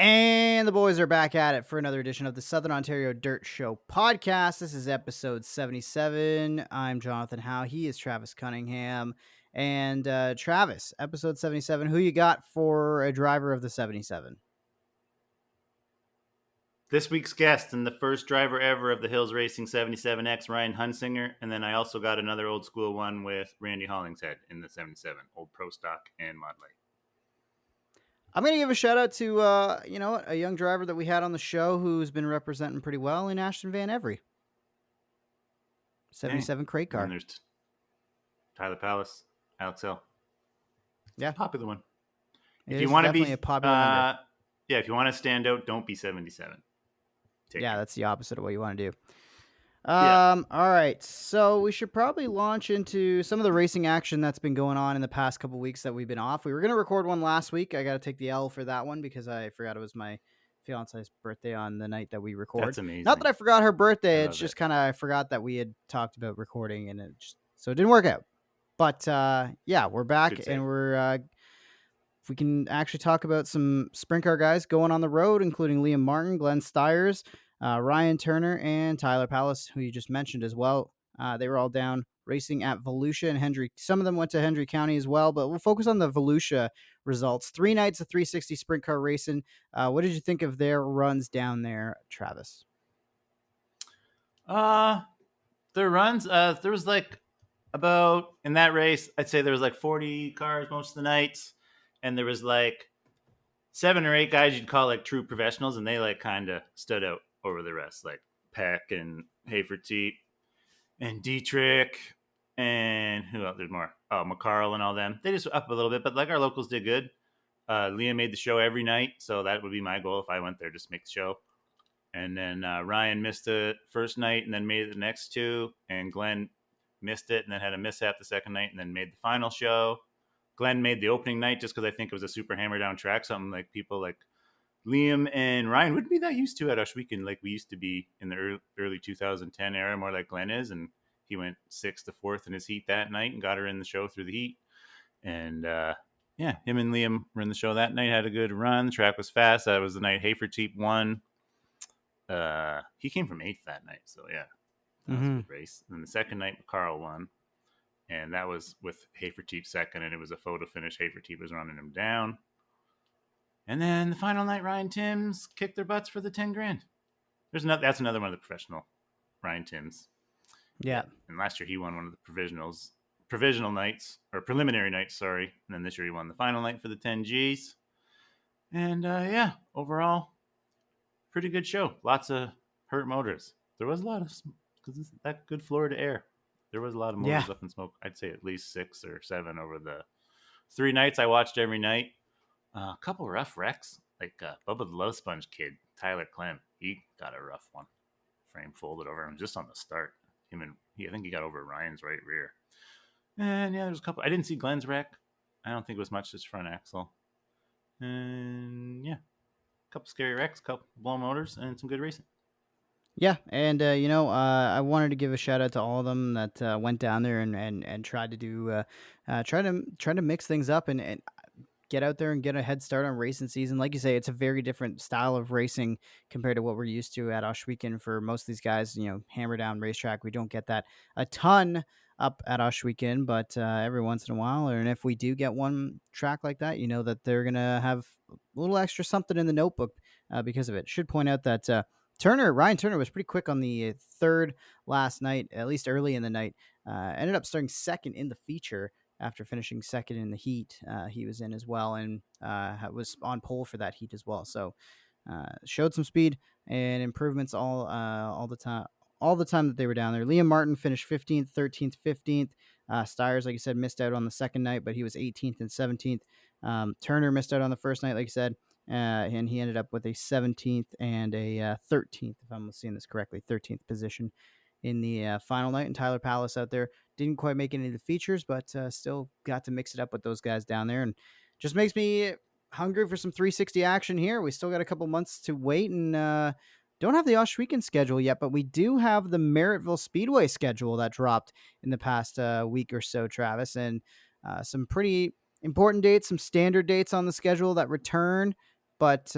And the boys are back at it for another edition of the Southern Ontario Dirt Show podcast. This is episode 77. I'm Jonathan Howe. He is Travis Cunningham. And Travis, episode 77, who you got for a driver of the 77? This week's guest and the first driver ever of the Hills Racing 77X, Ryan Hunsinger. And then I also got another old school one with Randy Hollingshead in the 77, old Pro Stock and Mod Light. I'm going to give a shout out to, a young driver that we had on the show who's been representing pretty well in Ashton Van Every. 77 crate car. And there's Tyler Palace, Alex Hill. Yeah. Popular one. If you want to be a popular number. Yeah, if you want to stand out, don't be 77. That's the opposite of what you want to do. All right, so we should probably launch into some of the racing action that's been going on in the past couple weeks that we've been off. We were going to record one last week. I got to take the L for that one because I forgot it was my fiance's birthday on the night that we recorded. That's amazing. Not that I forgot her birthday. It's just kind of I forgot that we had talked about recording, and so it didn't work out. But we're back, and we're we can actually talk about some sprint car guys going on the road, including Liam Martin, Glenn Stiers, Ryan Turner, and Tyler Palace, who you just mentioned as well. They were all down racing at Volusia and Hendry. Some of them went to Hendry County as well, but we'll focus on the Volusia results. 3 nights of 360 sprint car racing. What did you think of their runs down there, Travis? Their runs, there was about, in that race, I'd say there was 40 cars most of the nights. And there was 7 or 8 guys you'd call true professionals, and they kind of stood out over the rest, like Peck and Haferteep and Dietrich and who else? There's more. Oh, McCarl and all them. They just up a little bit, but our locals did good. Liam made the show every night, so that would be my goal if I went there, just make the show. And then Ryan missed the first night and then made it the next 2, and Glenn missed it and then had a mishap the second night and then made the final show. Glenn made the opening night just because I think it was a super hammer down track, something people like Liam and Ryan wouldn't be that used to at Ushweekend like we used to be in the early 2010 era, more like Glenn is. And he went 6th to 4th in his heat that night and got her in the show through the heat. And him and Liam were in the show that night, had a good run. The track was fast. That was the night Haferteep won. He came from 8th that night, so yeah, that was a good race. And then the second night, Carl won. And that was with Haferteep second, and it was a photo finish. Haferteep was running him down. And then the final night, Ryan Timms kicked their butts for the 10 grand. That's another one of the professional Ryan Timms. Yeah. And last year he won one of the provisional nights, or preliminary nights, sorry. And then this year he won the final night for the 10 Gs. And overall, pretty good show. Lots of hurt motors. There was a lot of, because that good Florida air. There was a lot of motors up in smoke. I'd say at least 6 or 7 over the 3 nights I watched every night. A couple rough wrecks, like Bubba the Love Sponge kid, Tyler Clem. He got a rough one. Frame folded over him just on the start. I think he got over Ryan's right rear. And there's a couple. I didn't see Glenn's wreck. I don't think it was much his front axle. And a couple scary wrecks, couple blown motors, and some good racing. Yeah, and I wanted to give a shout out to all of them that went down there and tried to do try to mix things up and get out there and get a head start on racing season. Like you say, it's a very different style of racing compared to what we're used to at Ushweekend for most of these guys. Hammer down racetrack, we don't get that a ton up at Ushweekend, but every once in a while, and if we do get one track like that, that they're gonna have a little extra something in the notebook because of it. Should point out that Ryan Turner was pretty quick on the 3rd last night, at least early in the night. Ended up starting 2nd in the feature after finishing 2nd in the heat. He was in as well and was on pole for that heat as well. So showed some speed and improvements all the time. All the time that they were down there. Liam Martin finished 15th, 13th, 15th. Stiers, like you said, missed out on the second night, but he was 18th and 17th. Turner missed out on the first night, like you said. And he ended up with a 17th and a 13th, if I'm seeing this correctly, 13th position in the final night. And Tyler Palace out there didn't quite make any of the features, but still got to mix it up with those guys down there. And just makes me hungry for some 360 action here. We still got a couple months to wait and don't have the Ushweekend schedule yet, but we do have the Merrittville Speedway schedule that dropped in the past week or so, Travis, and some pretty important dates, some standard dates on the schedule that return. But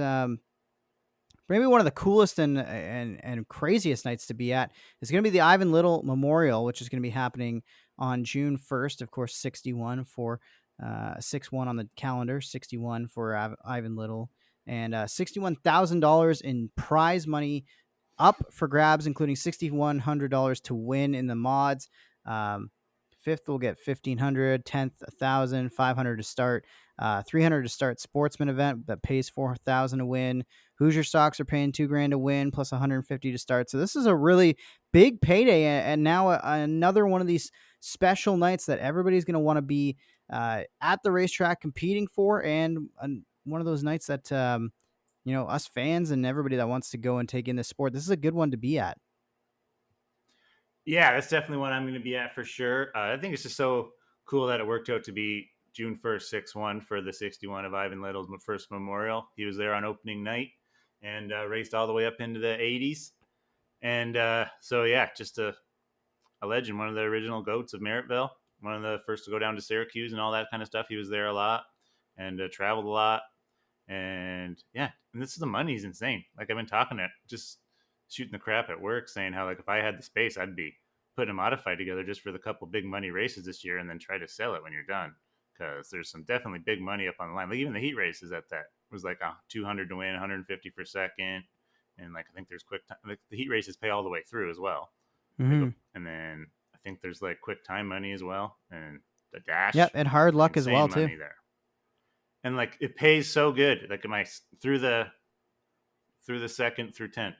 maybe one of the coolest and craziest nights to be at is going to be the Ivan Little Memorial, which is going to be happening on June 1st. Of course, 61 for 6-1 on the calendar, 61 for Ivan Little, and $61,000 in prize money up for grabs, including $6,100 to win in the mods. Um, Fifth will get 1,500, 10th 1,000, 500 to start, 300 to start sportsman event that pays 4,000 to win. Hoosier stocks are paying $2,000 to win plus 150 to start. So this is a really big payday, and now another one of these special nights that everybody's going to want to be at the racetrack competing for, and one of those nights that us fans and everybody that wants to go and take in this sport, this is a good one to be at. Yeah, that's definitely one I'm going to be at for sure. I think it's just so cool that it worked out to be June 1st, 6-1 for the 61 of Ivan Little's first memorial. He was there on opening night and raced all the way up into the 80s. And so, yeah, just a legend, one of the original goats of Merrittville, one of the first to go down to Syracuse and all that kind of stuff. He was there a lot and traveled a lot. And yeah, and this is the money's insane. Like I've been talking to just shooting the crap at work, saying how like if I had the space, I'd be putting a modified together just for the couple big money races this year, and then try to sell it when you're done because there's some definitely big money up on the line. Like even the heat races at that was like 200 to win, 150 for second, and like I think there's quick time. Like the heat races pay all the way through as well. Like, Mm-hmm. and then I think there's like quick time money as well, and the dash, Yep, and hard like luck as well insane too. money there. And like it pays so good. Like am I through the second through 10th?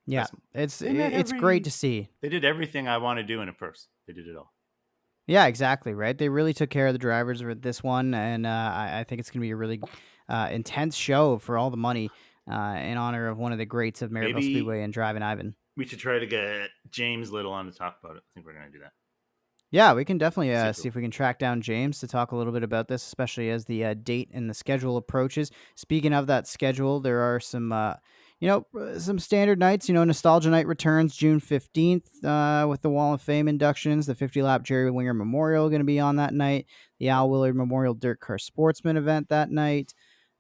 Yeah, That's they met it's great to every. see. They did everything I want to do in a purse. They did it all. Yeah, exactly. Right. They really took care of the drivers with this one, and I think it's going to be a really intense show for all the money in honor of one of the greats of Merrittville Maybe Speedway and Driving Ivan. we should try to get James Little on to talk about it. I think we're gonna do that. Yeah, we can definitely See if see if we can track down James to talk a little bit about this, especially as the date and the schedule approaches. Speaking of that schedule, there are some, some standard nights. Nostalgia Night returns June 15th with the Wall of Fame inductions. The 50 lap Jerry Winger Memorial going to be on that night. The Al Willard Memorial Dirt Car Sportsman event that night.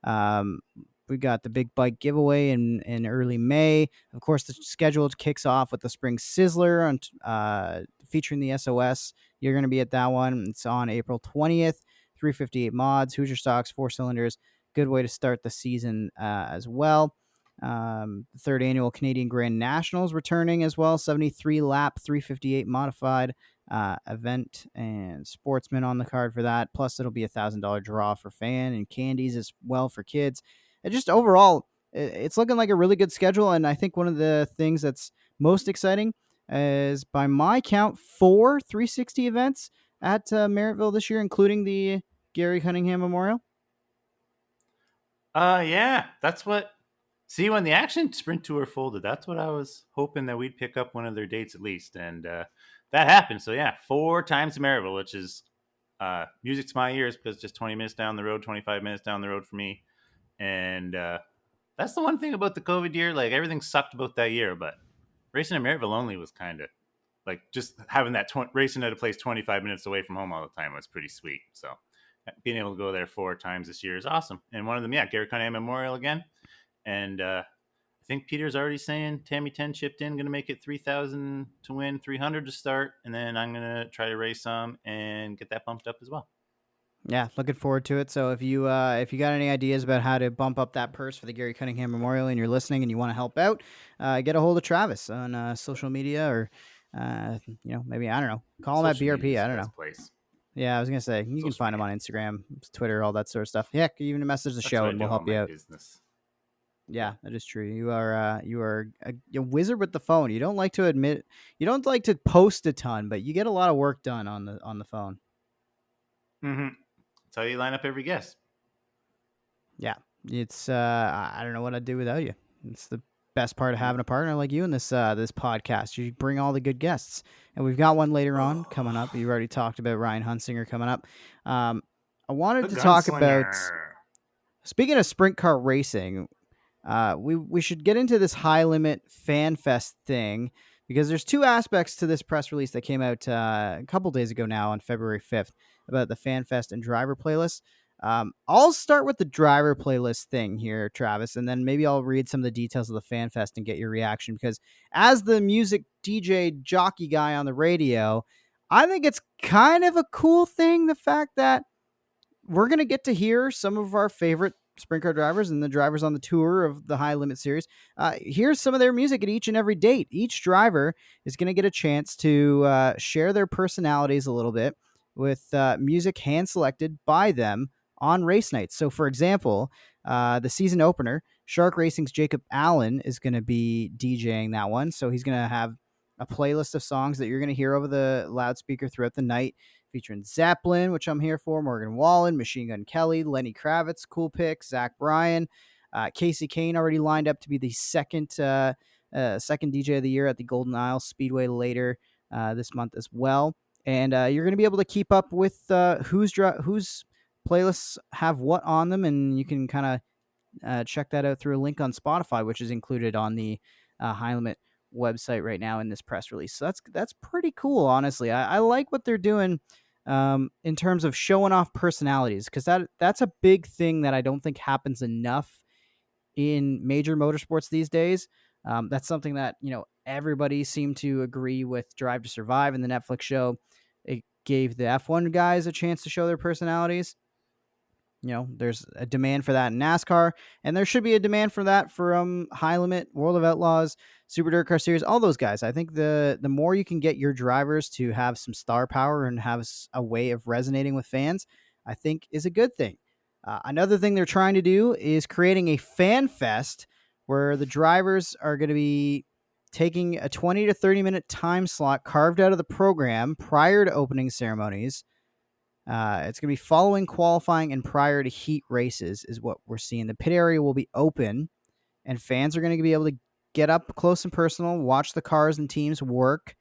Um, we got the big bike giveaway in early May. Of course, the schedule kicks off with the Spring Sizzler featuring the SOS. You're going to be at that one. It's on April 20th. 358 mods, Hoosier stocks, 4 cylinders. Good way to start the season as well. The third annual Canadian Grand Nationals returning as well. 73 lap, 358 modified event and sportsman on the card for that. Plus, it'll be $1,000 draw for fan and candies as well for kids. And just overall, it's looking like a really good schedule. And I think one of the things that's most exciting is, by my count, 4 360 events at Merrittville this year, including the Gary Cunningham Memorial. Yeah, that's what. See, when the Action Sprint Tour folded, that's what I was hoping that we'd pick up one of their dates at least, and that happened. So yeah, 4 times to Maryville, which is music to my ears because it's just 20 minutes down the road, 25 minutes down the road for me, and that's the one thing about the COVID year. Like everything sucked about that year, but racing in Maryville only was kind of like just having that racing at a place 25 minutes away from home all the time was pretty sweet. So being able to go there 4 times this year is awesome. And one of them, yeah, Gary Cunningham Memorial again. And I think Peter's already saying Tammy 10 chipped in, going to make it 3,000 to win, 300 to start. And then I'm going to try to race some and get that bumped up as well. Yeah, looking forward to it. So if you got any ideas about how to bump up that purse for the Gary Cunningham Memorial and you're listening and you want to help out, get a hold of Travis on social media, or maybe, I don't know, call him at Social media BRP. is I the don't best know. place. Yeah, I was gonna say you can Social find him media. on Instagram, Twitter, all that sort of stuff. Heck, even message the That's show where I and we'll do all help you my out. business. Yeah, that is true. You are a wizard with the phone. You don't like to admit, you don't like to post a ton, but you get a lot of work done on the phone. Mm-hmm. That's how you line up every guest. Yeah, it's I don't know what I'd do without you. It's the best part of having a partner like you in this podcast. You bring all the good guests, and we've got one later on coming up. You already talked about Ryan Hunsinger coming up. I wanted The to talk about, gunslinger. speaking of sprint car racing. We should get into this high limit fan fest thing, because there's two aspects to this press release that came out a couple days ago now on February 5th about the fan fest and driver playlist. I'll start with the driver playlist thing here, Travis, and then maybe I'll read some of the details of the fan fest and get your reaction. Because as the music DJ jockey guy on the radio, I think it's kind of a cool thing, the fact that we're going to get to hear some of our favorite sprint car drivers and the drivers on the tour of the high limit series. Here's some of their music at each and every date. Each driver is going to get a chance to share their personalities a little bit with music hand selected by them on race nights. So, for example, the season opener, Shark Racing's Jacob Allen is going to be DJing that one. So he's going to have a playlist of songs that you're going to hear over the loudspeaker throughout the night, featuring Zeppelin, which I'm here for, Morgan Wallen, Machine Gun Kelly, Lenny Kravitz, cool pick, Zach Bryan, Casey Kane already lined up to be the second DJ of the year at the Golden Isle Speedway later this month as well. And you're going to be able to keep up with whose playlists have what on them, and you can kind of check that out through a link on Spotify, which is included on the High Limit website right now in this press release. So that's pretty cool, honestly. I like what they're doing in terms of showing off personalities, because that's a big thing that I don't think happens enough in major motorsports these days. That's something that everybody seemed to agree with Drive to Survive and the Netflix show. It gave the F1 guys a chance to show their personalities. There's a demand for that in NASCAR, and there should be a demand for that from High Limit, World of Outlaws, Super Dirt Car Series, all those guys. I think the more you can get your drivers to have some star power and have a way of resonating with fans, I think is a good thing. Another thing they're trying to do is creating a fan fest where the drivers are going to be taking a 20 to 30 minute time slot carved out of the program prior to opening ceremonies. It's going to be following qualifying and prior to heat races is what we're seeing. The pit area will be open, and fans are going to be able to get up close and personal, watch the cars and teams work,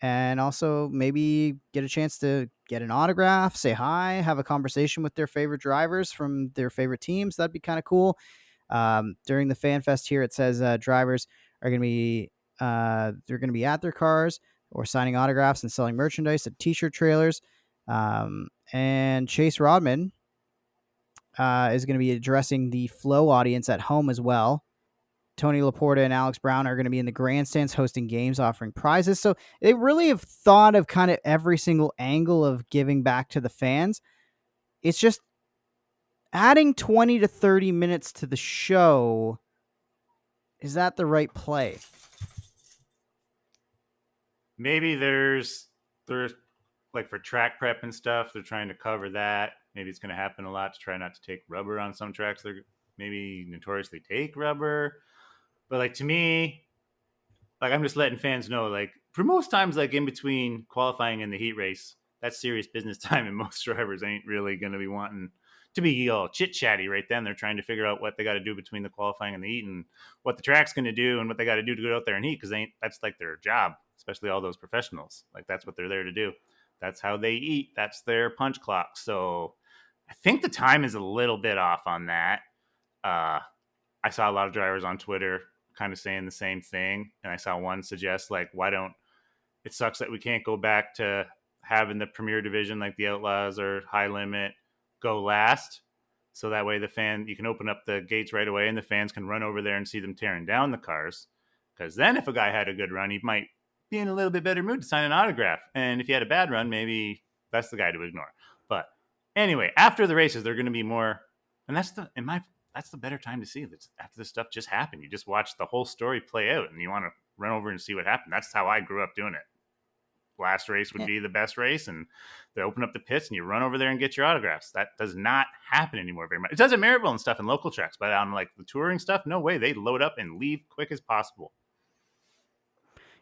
and also maybe get a chance to get an autograph, say hi, have a conversation with their favorite drivers from their favorite teams. That'd be kind of cool. During the fan fest here, it says drivers are going to be they're going to be at their cars or signing autographs and selling merchandise at t-shirt trailers. And Chase Rodman is going to be addressing the Flow audience at home as well. Tony Laporta and Alex Brown are going to be in the grandstands hosting games, offering prizes. So they really have thought of kind of every single angle of giving back to the fans. It's just adding 20 to 30 minutes to the show. Is that the right play? Maybe there's like for track prep and stuff, they're trying to cover that. Maybe it's going to happen a lot to try not to take rubber on some tracks. They're maybe notoriously take rubber. But like to me, like I'm just letting fans know, like for most times, like in between qualifying and the heat race, that's serious business time, and most drivers ain't really going to be wanting to be all chit chatty right then. They're trying to figure out what they got to do between the qualifying and the heat, and what the track's going to do, and what they got to do to go out there and heat, because that's like their job, especially all those professionals. Like that's what they're there to do. That's how they eat. That's their punch clock. So I think the time is a little bit off on that. I saw a lot of drivers on Twitter kind of saying the same thing. And I saw one suggest, like, why don't it sucks that we can't go back to having the premier division like the Outlaws or High Limit go last. So that way you can open up the gates right away and the fans can run over there and see them tearing down the cars. Because then if a guy had a good run, he might be in a little bit better mood to sign an autograph. And if he had a bad run, maybe that's the guy to ignore. But anyway, after the races, they're going to be more, and that's the better time to see it. After this stuff just happened. You just watch the whole story play out and you want to run over and see what happened. That's how I grew up doing it. Last race would be the best race, and they open up the pits and you run over there and get your autographs. That does not happen anymore very much. It does at Merrittville and stuff and local tracks, but on like the touring stuff, no way. They load up and leave quick as possible.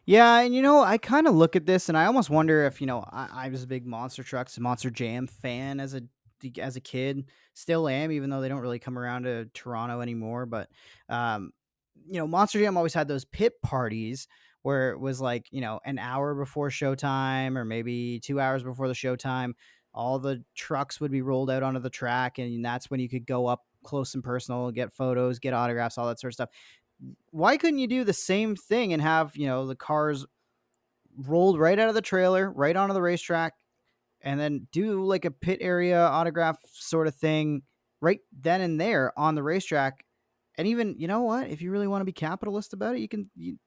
Yeah, and I kind of look at this and I almost wonder if I was a big Monster Trucks, Monster Jam fan as a kid, still am, even though they don't really come around to Toronto anymore. But Monster Jam always had those pit parties where it was like an hour before showtime or maybe 2 hours before the showtime. All the trucks would be rolled out onto the track, and that's when you could go up close and personal, get photos, get autographs, all that sort of stuff. Why couldn't you do the same thing and have the cars rolled right out of the trailer, right onto the racetrack, and then do like a pit area autograph sort of thing right then and there on the racetrack. And even, you know what, if you really want to be capitalist about it, you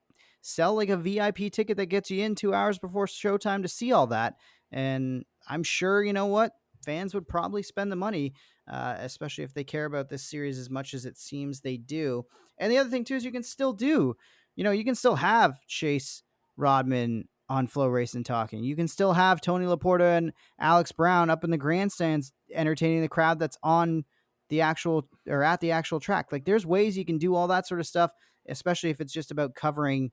sell like a VIP ticket that gets you in 2 hours before showtime to see all that. And I'm sure, you know what, fans would probably spend the money, especially if they care about this series as much as it seems they do. And the other thing too is you can still have Chase Rodman on Flow Racing talking. You can still have Tony Laporta and Alex Brown up in the grandstands entertaining the crowd that's on the actual or at the actual track. Like there's ways you can do all that sort of stuff, especially if it's just about covering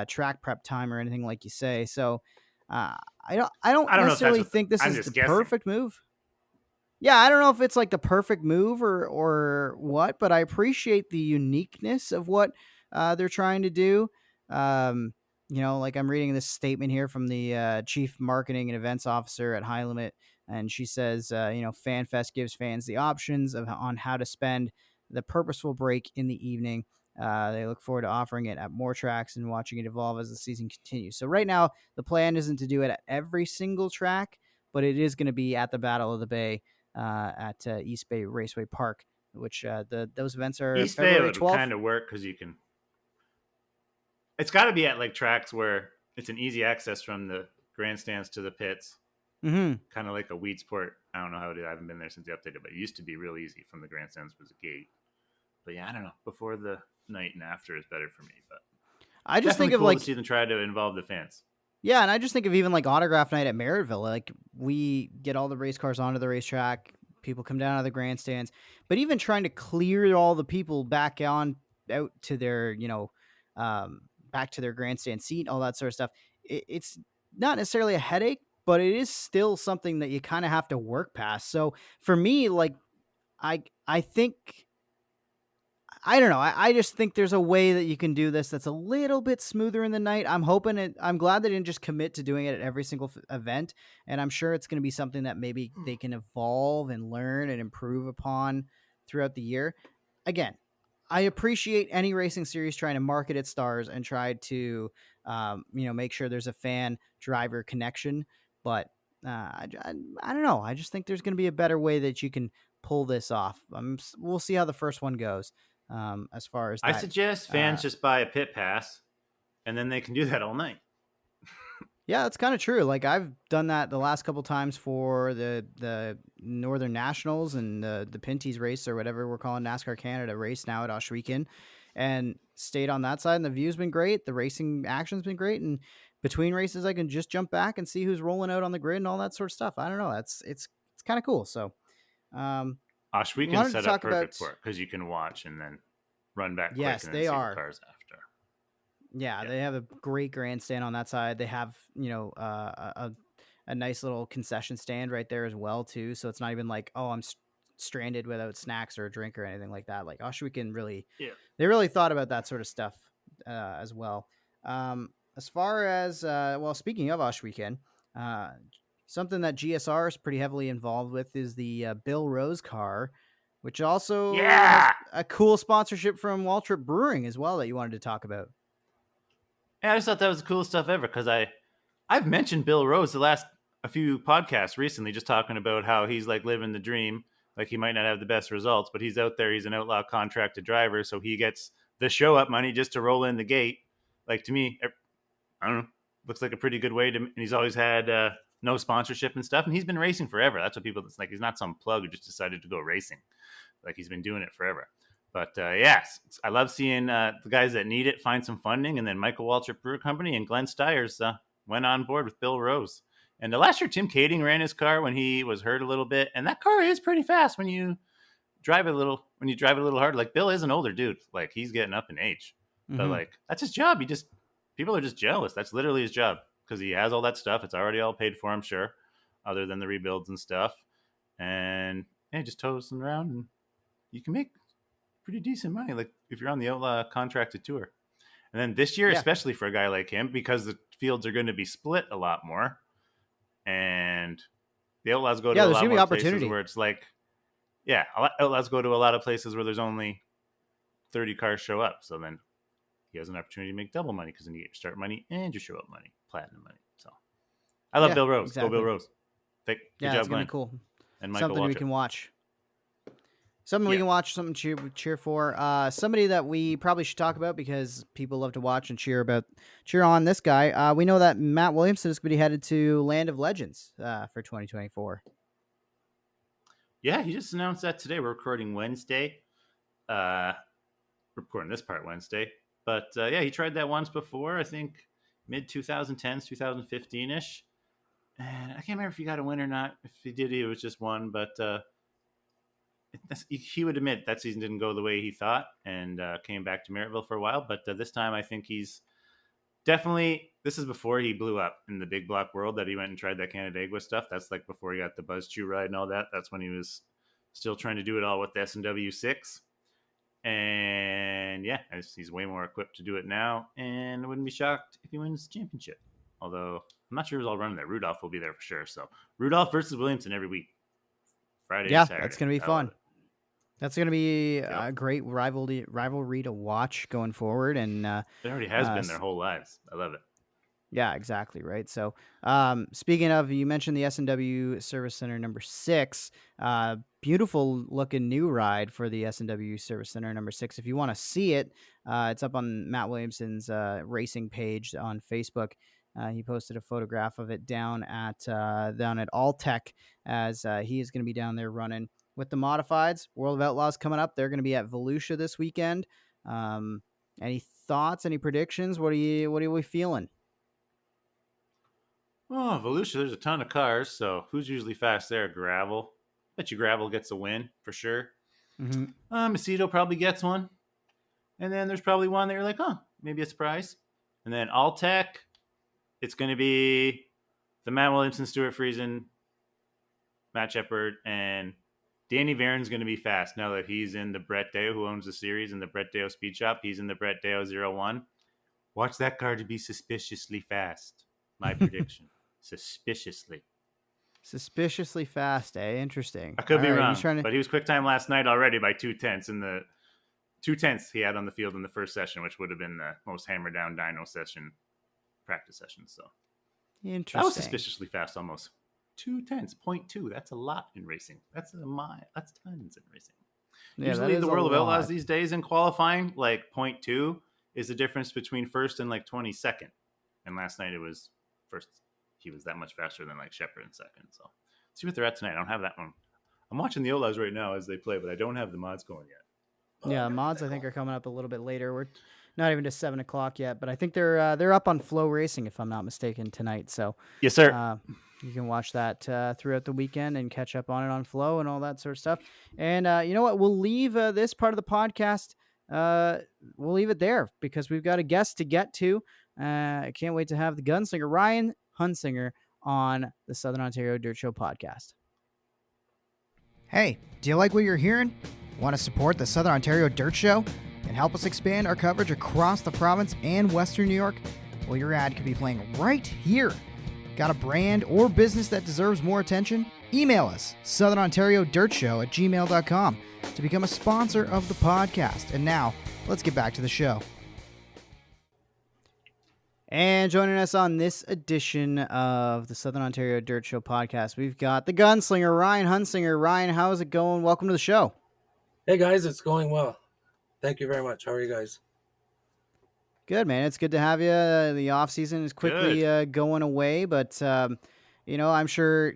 track prep time or anything like you say. So I don't I don't know if that's necessarily what think this I'm is the just guessing. perfect move. Yeah, I don't know if it's like the perfect move or what, but I appreciate the uniqueness of what they're trying to do. Um, like I'm reading this statement here from the chief marketing and events officer at High Limit, and she says, FanFest gives fans the options on how to spend the purposeful break in the evening. They look forward to offering it at more tracks and watching it evolve as the season continues. So right now, the plan isn't to do it at every single track, but it is going to be at the Battle of the Bay at East Bay Raceway Park, which those events are East Bay February would 12th. kind of work because you can. It's got to be at like tracks where it's an easy access from the grandstands to the pits, Mm-hmm. kind of like a weed sport. I don't know how it is. I haven't been there since they updated, but it used to be real easy from the grandstands was a gate. But yeah, I don't know. Before the night and after is better for me, but I just think definitely of cool to like see them try to involve the fans. Yeah, and I just think of even like autograph night at Merrittville. Like we get all the race cars onto the racetrack, people come down out of the grandstands, but even trying to clear all the people back on out to their, back to their grandstand seat, all that sort of stuff. It's not necessarily a headache, but it is still something that you kind of have to work past. So for me, like I think I don't know. I just think there's a way that you can do this that's a little bit smoother in the night. I'm glad they didn't just commit to doing it at every single event. And I'm sure it's going to be something that maybe they can evolve and learn and improve upon throughout the year. Again, I appreciate any racing series trying to market its stars and try to, make sure there's a fan driver connection. But I don't know. I just think there's going to be a better way that you can pull this off. We'll see how the first one goes as far as I that. suggest fans just buy a pit pass, and then they can do that all night. Yeah, that's kind of true. Like I've done that the last couple times for the Northern Nationals and the Pinty's race or whatever we're calling NASCAR Canada race now at Oshweekend, and stayed on that side. And the view's been great. The racing action's been great. And between races, I can just jump back and see who's rolling out on the grid and all that sort of stuff. I don't know. It's kind of cool. So Osh, we can wanted to set up talk perfect about. for it because you can watch and then run back quick Yes, and then they see the are. cars after. Yeah, Yeah. they have a great grandstand on that side. They have, a nice little concession stand right there as well too. So it's not even like, oh, I'm stranded without snacks or a drink or anything like that. Like Oshweekend Yeah. they really thought about that sort of stuff as well. As far as speaking of Oshweekend, uh, something that GSR is pretty heavily involved with is the Bill Rose car, which also has Yeah. a cool sponsorship from Waltrip Brewing as well that you wanted to talk about. Yeah, I just thought that was the coolest stuff ever because I've mentioned Bill Rose the last a few podcasts recently, just talking about how he's like living the dream. Like he might not have the best results, but he's out there. He's an outlaw contracted driver, so he gets the show up money just to roll in the gate. Like to me, I don't know, looks like a pretty good way to. And he's always had no sponsorship and stuff, and he's been racing forever. That's what people. It's like he's not some plug who just decided to go racing. Like he's been doing it forever. But yes, I love seeing the guys that need it find some funding, and then Michael Waltrip Brewer Company and Glenn Stiers went on board with Bill Rose. And last year, Tim Kading ran his car when he was hurt a little bit, and that car is pretty fast when you drive it a little. When you drive it a little hard, like Bill is an older dude, like he's getting up in age, but Mm-hmm. like that's his job. He just people are just jealous. That's literally his job because he has all that stuff. It's already all paid for, I'm sure, other than the rebuilds and stuff. And yeah, just tows around, and you can make pretty decent money. Like if you're on the Outlaw contracted tour. And then this year, Yeah. especially for a guy like him, because the fields are going to be split a lot more, and the Outlaws go to Yeah, a there's lot gonna be more places opportunity. where it's like, yeah, Outlaws go to a lot of places where there's only 30 cars show up. So then he has an opportunity to make double money because then you get your start money and your show up money, platinum money. So I love Yeah, Bill Rose. Go Bill exactly. Rose. Good Yeah, it's job, gonna be Glenn cool. and Michael Something we Waltrip. can watch. Something we Yeah. can watch, something cheer for. Somebody that we probably should talk about because people love to watch and cheer on this guy. We know that Matt Williamson is going to be headed to Land of Legends for 2024. Yeah, he just announced that today. We're recording Wednesday. Uh, recording this part Wednesday. But yeah, he tried that once before, I think mid 2010s, 2015 ish. And I can't remember if he got a win or not. If he did, it was just one. But he would admit that season didn't go the way he thought and came back to Merrittville for a while. But this time, I think he's definitely. This is before he blew up in the big block world that he went and tried that Canandaigua stuff. That's like before he got the Buzz Chew ride and all that. That's when he was still trying to do it all with the S&W6. And yeah, he's way more equipped to do it now. And I wouldn't be shocked if he wins the championship. Although I'm not sure who's all running there. Rudolph will be there for sure. So Rudolph versus Williamson every week, Friday and Yeah, that's Saturday. going to be I love fun. it. That's going to be Yep. a great rivalry to watch going forward. And It already has been their whole lives. I love it. yeah, exactly. Right. So, speaking of, you mentioned the S&W Service Center number 6. Beautiful looking new ride for the S&W Service Center number 6. If you want to see it, it's up on Matt Williamson's racing page on Facebook. He posted a photograph of it down at Alltech as he is going to be down there running with the modifieds. World of Outlaws coming up. They're going to be at Volusia this weekend. Any thoughts? Any predictions? What are we feeling? Oh, Volusia, there's a ton of cars. So who's usually fast there? Gravel. Bet you Gravel gets a win for sure. Mm-hmm. Macedo probably gets one. And then there's probably one that you're like, huh, maybe a surprise. And then Alltech, it's going to be the Matt Williamson, Stuart Friesen, Matt Shepard, and Danny Varen's going to be fast now that he's in the Brett Deo, who owns the series, in the Brett Deo Speed Shop. He's in the Brett Deo 01. Watch that car to be suspiciously fast. My prediction. Suspiciously. Suspiciously fast, eh? Interesting. I All could be right, he's wrong, trying to. but he was quick time last night already by 2/10 in the 2/10 he had on the field in the first session, which would have been the most hammered down dyno session, practice session. So that was Interesting. suspiciously fast almost. 2/10, 0.2. That's a lot in racing. That's a mile. That's tons in racing. Yeah, that Usually is the a World of Outlaws lot. these days in qualifying, like 0.2 is the difference between first and like 22nd. And last night it was first. He was that much faster than like Shepard in second. So see what they're at tonight. I don't have that one. I'm watching the Outlaws right now as they play, but I don't have the mods going yet. Yeah, mods I think are coming up a little bit later. We're not even to 7 o'clock yet, but I think they're up on Flow Racing if I'm not mistaken tonight. So, Yes, sir. uh, you can watch that throughout the weekend and catch up on it on Flow and all that sort of stuff. And you know what? We'll leave this part of the podcast. We'll leave it there because we've got a guest to get to. I can't wait to have the gunslinger Ryan Hunsinger on the Southern Ontario Dirt Show podcast. Hey, do you like what you're hearing? Want to support the Southern Ontario Dirt Show and help us expand our coverage across the province and Western New York? Well, your ad could be playing right here. Got a brand or business that deserves more attention? Email us, southernontariodirtshow@gmail.com to become a sponsor of the podcast. And now, let's get back to the show. And joining us on this edition of the Southern Ontario Dirt Show podcast, we've got the gunslinger, Ryan Hunsinger. Ryan, how's it going? Welcome to the show. Hey guys, it's going well. Thank you very much. How are you guys? Good, man. It's good to have you. The off season is quickly going away, but I'm sure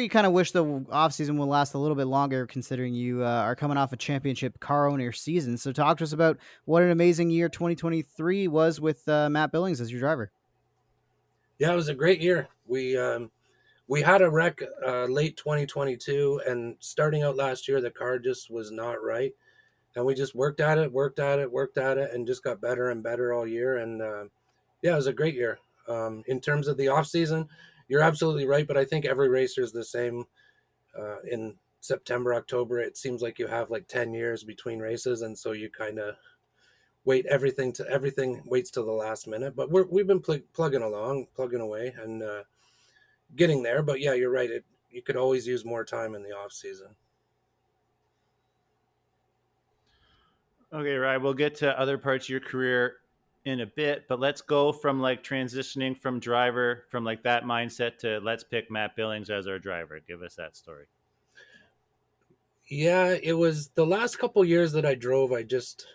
you kind of wish the off season would last a little bit longer, considering you are coming off a championship car owner season. So, talk to us about what an amazing year 2023 was with Matt Billings as your driver. Yeah, it was a great year. We had a wreck late 2022, and starting out last year, the car just was not right, and we just worked at it, and just got better and better all year. And yeah, it was a great year. In terms of the off season, you're absolutely right, but I think every racer is the same. In September, October, it seems like you have like 10 years between races, and so you kind of everything waits till the last minute. But we've been plugging away, and getting there. But yeah, you're right. You could always use more time in the off season. Okay, right. We'll get to other parts of your career in a bit, but let's go from like transitioning from driver from like that mindset to let's pick Matt Billings as our driver. Give us that story. Yeah, it was the last couple years that I drove. I just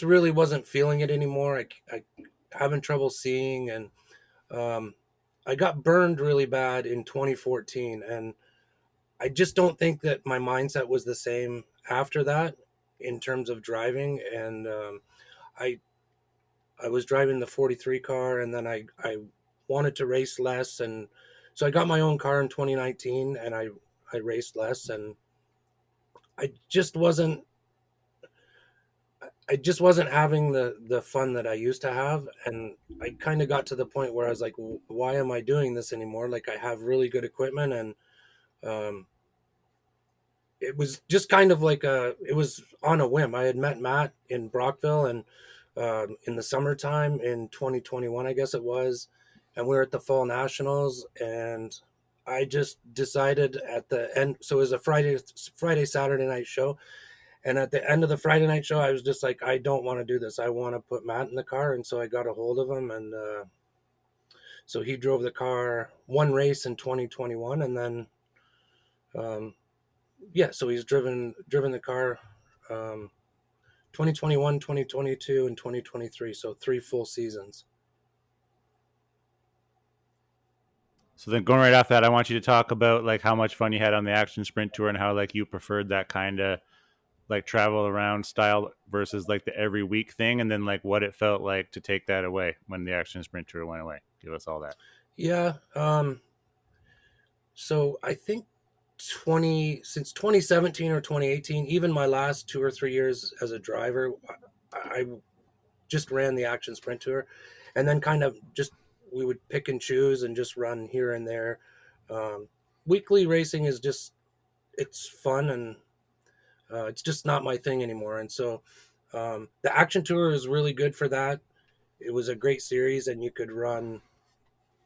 really wasn't feeling it anymore. I having trouble seeing, and um, I got burned really bad in 2014, and I just don't think that my mindset was the same after that in terms of driving. And I I was driving the 43 car, and then I wanted to race less, and so I got my own car in 2019, and I raced less, and I just wasn't I just wasn't having the fun that I used to have, and I kind of got to the point where I was like, why am I doing this anymore? Like, I have really good equipment, and um, it was just kind of like it was on a whim. I had met Matt in Brockville, and in the summertime in 2021, I guess it was, and we were at the Fall Nationals, and I just decided at the end. So it was a Saturday night show, and at the end of the Friday night show, I was just like, I don't want to do this. I want to put Matt in the car, and so I got a hold of him, and so he drove the car one race in 2021, and then um, yeah, so he's driven the car. Um, 2021, 2022, and 2023. So 3 full seasons. So then going right off that, I want you to talk about like how much fun you had on the Action Sprint Tour and how like you preferred that kind of like travel around style versus like the every week thing, and then like what it felt like to take that away when the Action Sprint Tour went away. Give us all that. Yeah. So I think since 2017 or 2018, even my last 2 or 3 years as a driver, I just ran the Action Sprint Tour, and then kind of just we would pick and choose and just run here and there. Um, Weekly racing is just it's fun, and it's just not my thing anymore. And so the Action Tour is really good for that. It was a great series, and you could run.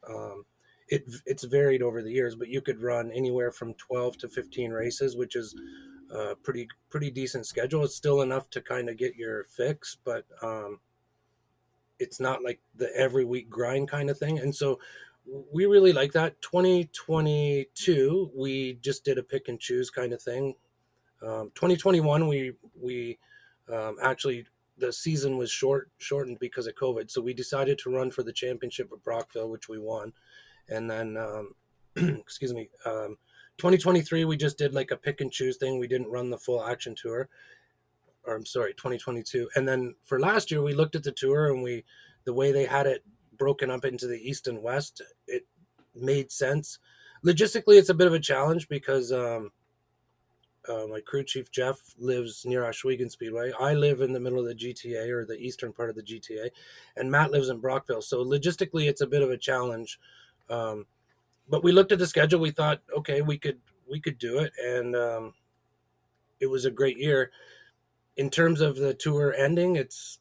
Um, it's varied over the years, but you could run anywhere from 12 to 15 races, which is a pretty decent schedule. It's still enough to kind of get your fix, but it's not like the every week grind kind of thing. And so we really like that. 2022, we just did a pick and choose kind of thing. 2021, we actually the season was shortened because of COVID, so we decided to run for the championship of Brockville, which we won. And then excuse me, 2023 we just did like a pick and choose thing. We didn't run the full Action Tour, or I'm sorry, 2022. And then for last year we looked at the tour, and the way they had it broken up into the East and West, it made sense. Logistically, it's a bit of a challenge because my crew chief Jeff lives near Ohsweken Speedway. I live in the middle of the GTA, or the eastern part of the GTA, and Matt lives in Brockville. So logistically, it's a bit of a challenge. Um, but we looked at the schedule. We thought, okay, we could do it, and it was a great year. In terms of the tour ending, it's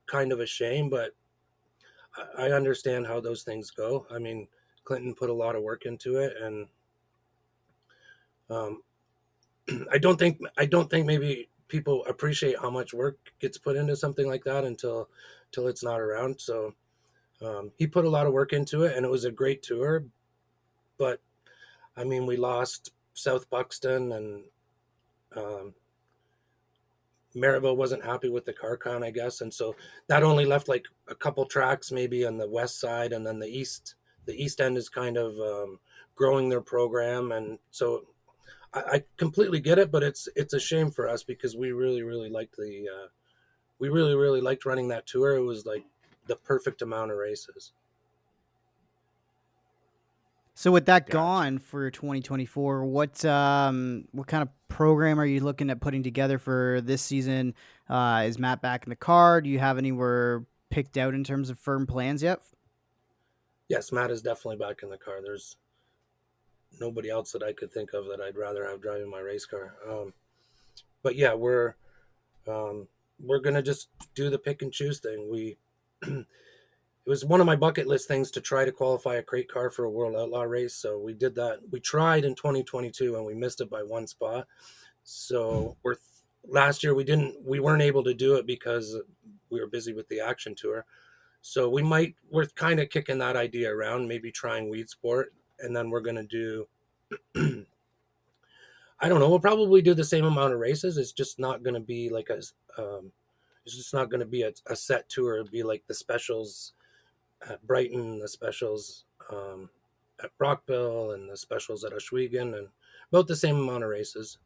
kind of a shame, but I understand how those things go. I mean, Clinton put a lot of work into it, and um, I don't think maybe people appreciate how much work gets put into something like that until it's not around. So he put a lot of work into it, and it was a great tour. But I mean, we lost South Buxton, and um, Merrittville wasn't happy with the car count, I guess, and so that only left like a couple tracks maybe on the west side, and then the east end is kind of growing their program, and so I completely get it, but it's a shame for us because we really liked running that tour. It was like the perfect amount of races. So with that Gotcha. gone for 2024, what kind of program are you looking at putting together for this season? Is Matt back in the car? Do you have anywhere picked out in terms of firm plans yet? Yes, Matt is definitely back in the car. There's nobody else that I could think of that I'd rather have driving my race car. But yeah, um, we're gonna just do the pick and choose thing. It was one of my bucket list things to try to qualify a crate car for a World Outlaw race. So we did that. We tried in 2022, and we missed it by one spot. So last year we weren't able to do it because we were busy with the action tour. So we're kind of kicking that idea around, maybe trying weed sport, and then we're going to do, I don't know, we'll probably do the same amount of races. It's just not going to be like it's just not going to be a set tour. It'll be like the specials at Brighton, the specials at Brockville, and the specials at Oshwegan, and about the same amount of races.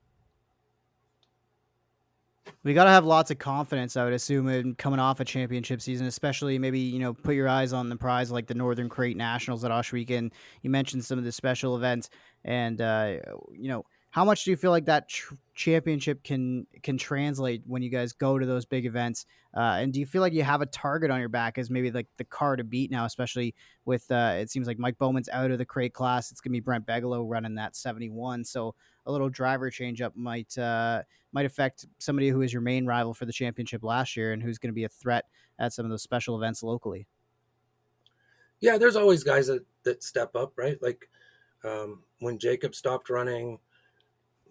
We got to have lots of confidence, I would assume, in coming off a championship season, especially maybe, put your eyes on the prize like the Northern Crate Nationals at Oshweekend. You mentioned some of the special events, and, how much do you feel like that championship can translate when you guys go to those big events? And do you feel like you have a target on your back as maybe like the car to beat now, especially with it seems like Mike Bowman's out of the crate class. It's gonna be Brent Bigelow running that 71. So a little driver change up might affect somebody who is your main rival for the championship last year and who's going to be a threat at some of those special events locally. Yeah, there's always guys that step up, right? Like when Jacob stopped running,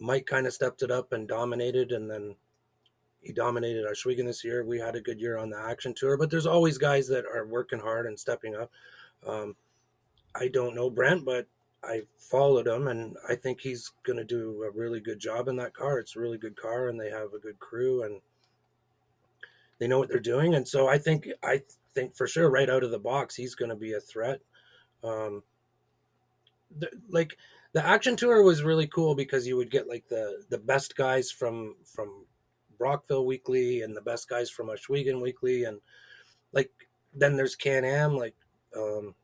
Mike kind of stepped it up and dominated, and then he dominated Oshwegan this year. We had a good year on the action tour, but there's always guys that are working hard and stepping up. Um, I don't know Brent, but I followed him, and I think he's going to do a really good job in that car. It's a really good car, and they have a good crew, and they know what they're doing. And so I think for sure, right out of the box, he's going to be a threat. Um, like the action tour was really cool because you would get like the best guys from Brockville weekly and the best guys from Oshwegan weekly, and like then there's Can-Am, like um,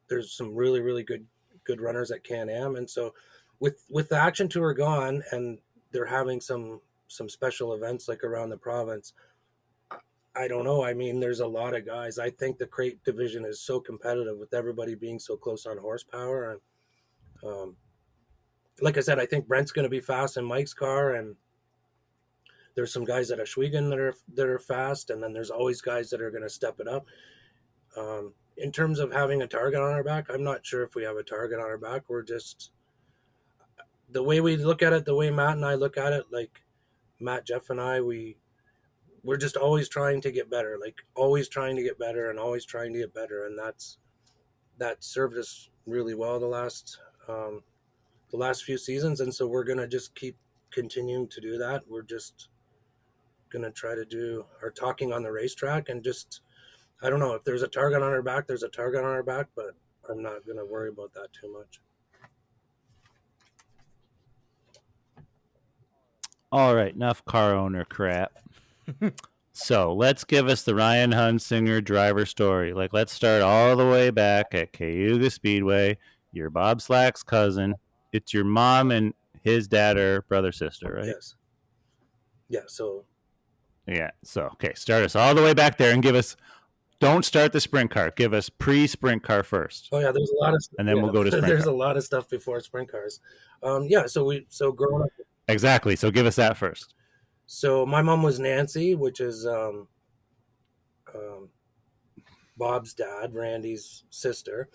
there's some really good runners at Can-Am. And so with the action tour gone and they're having some special events like around the province, I don't know. I mean, there's a lot of guys. I think the crate division is so competitive with everybody being so close on horsepower. And um, like I said, I think Brent's going to be fast in Mike's car, and there's some guys at Oshwegan that are fast, and then there's always guys that are going to step it up. In terms of having a target on our back, I'm not sure if we have a target on our back. We're just the way we look at it, the way Matt and I look at it, like Matt, Jeff, and I, we're just always trying to get better, like always trying to get better and always trying to get better, and that served us really well the last few seasons, and so we're gonna just keep continuing to do that. We're just gonna try to do our talking on the racetrack, and just I don't know if there's a target on our back, there's a target on our back, but I'm not gonna worry about that too much. All right, enough car owner crap. So let's give us the Ryan Hunsinger driver story. Like, let's start all the way back at Cayuga Speedway. You're Bob Slack's cousin. It's your mom and his dad or brother sister, right? Yes. Yeah. So Yeah. So okay, start us all the way back there and give us. Don't start the sprint car. Give us pre-sprint car first. oh yeah, there's a lot of And then yeah, we'll go to sprint there's car. a lot of stuff before sprint cars. Yeah. So growing up. Exactly. So give us that first. So my mom was Nancy, which is Bob's dad, Randy's sister,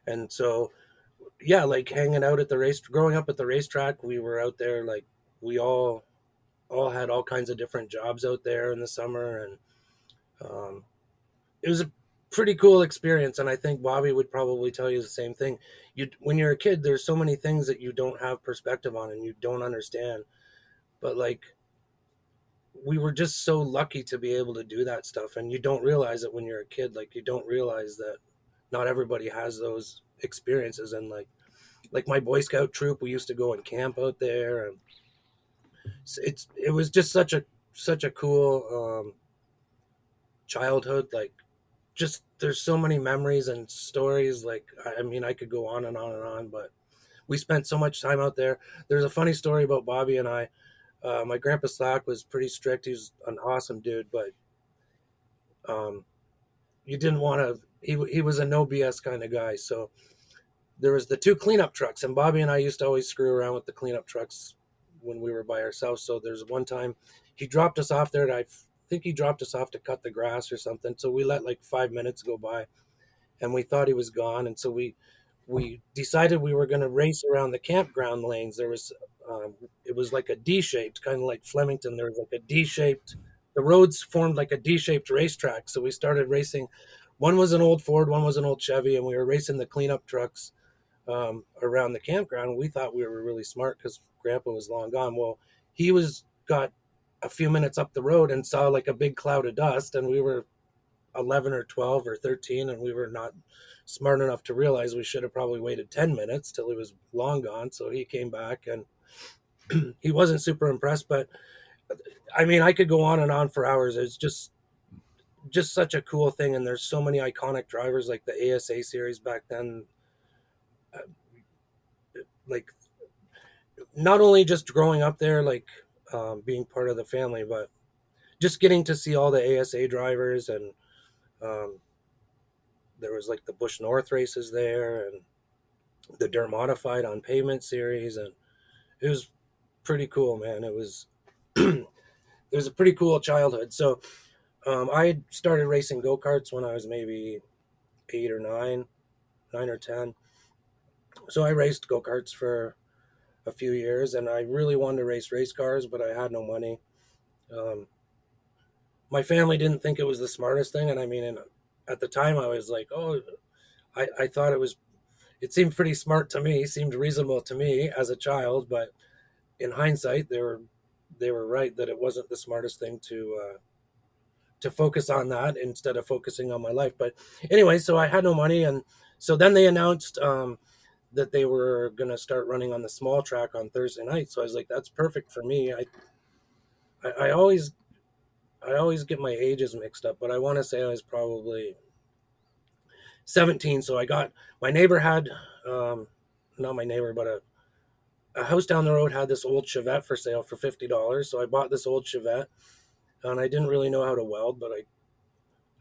and so yeah, like hanging out at the race, growing up at the racetrack, we were out there. Like we all had all kinds of different jobs out there in the summer, and it was a pretty cool experience. And I think Bobby would probably tell you the same thing. When you're a kid, there's so many things that you don't have perspective on and you don't understand. But like we were just so lucky to be able to do that stuff, and you don't realize it when you're a kid. Like you don't realize that not everybody has those experiences. And like my Boy Scout troop, we used to go and camp out there, and it was just such a cool childhood. Like just there's so many memories and stories. Like I mean, I could go on and on and on, but we spent so much time out there. There's a funny story about Bobby and I. My grandpa Slack was pretty strict. He was an awesome dude, but you didn't want to. He was a no BS kind of guy. So there was the two cleanup trucks, and Bobby and I used to always screw around with the cleanup trucks when we were by ourselves. So there's one time he dropped us off there. I think he dropped us off to cut the grass or something. So we let like 5 minutes go by, and we thought he was gone, and so we we decided we were going to race around the campground lanes. There was it was like a D-shaped, kind of like Flemington. There was like a D-shaped. The roads formed like a D-shaped racetrack. So we started racing. One was an old Ford, one was an old Chevy, and we were racing the cleanup trucks around the campground. We thought we were really smart because Grandpa was long gone. Well, he was got a few minutes up the road and saw like a big cloud of dust, and we were 11 or 12 or 13, and we were not smart enough to realize we should have probably waited 10 minutes till he was long gone. So he came back, and he wasn't super impressed, but I mean, I could go on and on for hours. It's just such a cool thing, and there's so many iconic drivers like the ASA series back then. uh, like not only just growing up there, like being part of the family, but just getting to see all the ASA drivers. And um, there was like the Bush North races there, and the Dirt Modified on Pavement series, and it was pretty cool, man. It was it was a pretty cool childhood. So I had started racing go-karts when I was maybe 8 or 9 or 10. So I raced go-karts for a few years, and I really wanted to race cars, but I had no money. um, my family didn't think it was the smartest thing, and I mean, at the time I was like, oh, I thought it seemed pretty smart to me, seemed reasonable to me as a child, but in hindsight they were right that it wasn't the smartest thing to focus on that instead of focusing on my life. But anyway, so I had no money, and so then they announced that they were going to start running on the small track on Thursday night. So I was like, that's perfect for me. I always get my ages mixed up, but I want to say I was probably 17. So I got my neighbor had not my neighbor, but a house down the road had this old Chevette for sale for $50. So I bought this old Chevette, and I didn't really know how to weld, but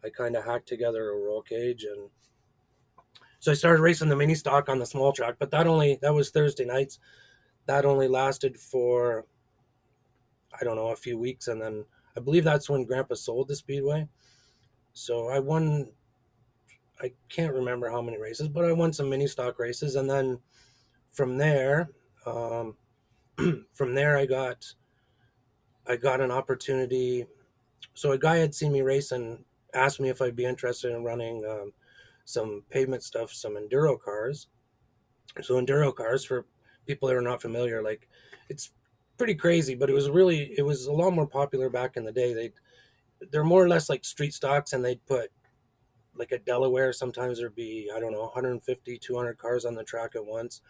I kind of hacked together a roll cage, and so I started racing the mini stock on the small track. But that was Thursday nights. That only lasted for, I don't know, a few weeks, and then I believe that's when Grandpa sold the Speedway. So I won. I can't remember how many races, but I won some mini stock races, and then from there, um, from there I got an opportunity. So a guy had seen me race and asked me if I'd be interested in running some pavement stuff, some enduro cars. So enduro cars, for people that are not familiar, like, it's pretty crazy, but it was a lot more popular back in the day. They're more or less like street stocks, and they'd put like a Delaware. Sometimes there'd be, I don't know, 150, 200 cars on the track at once.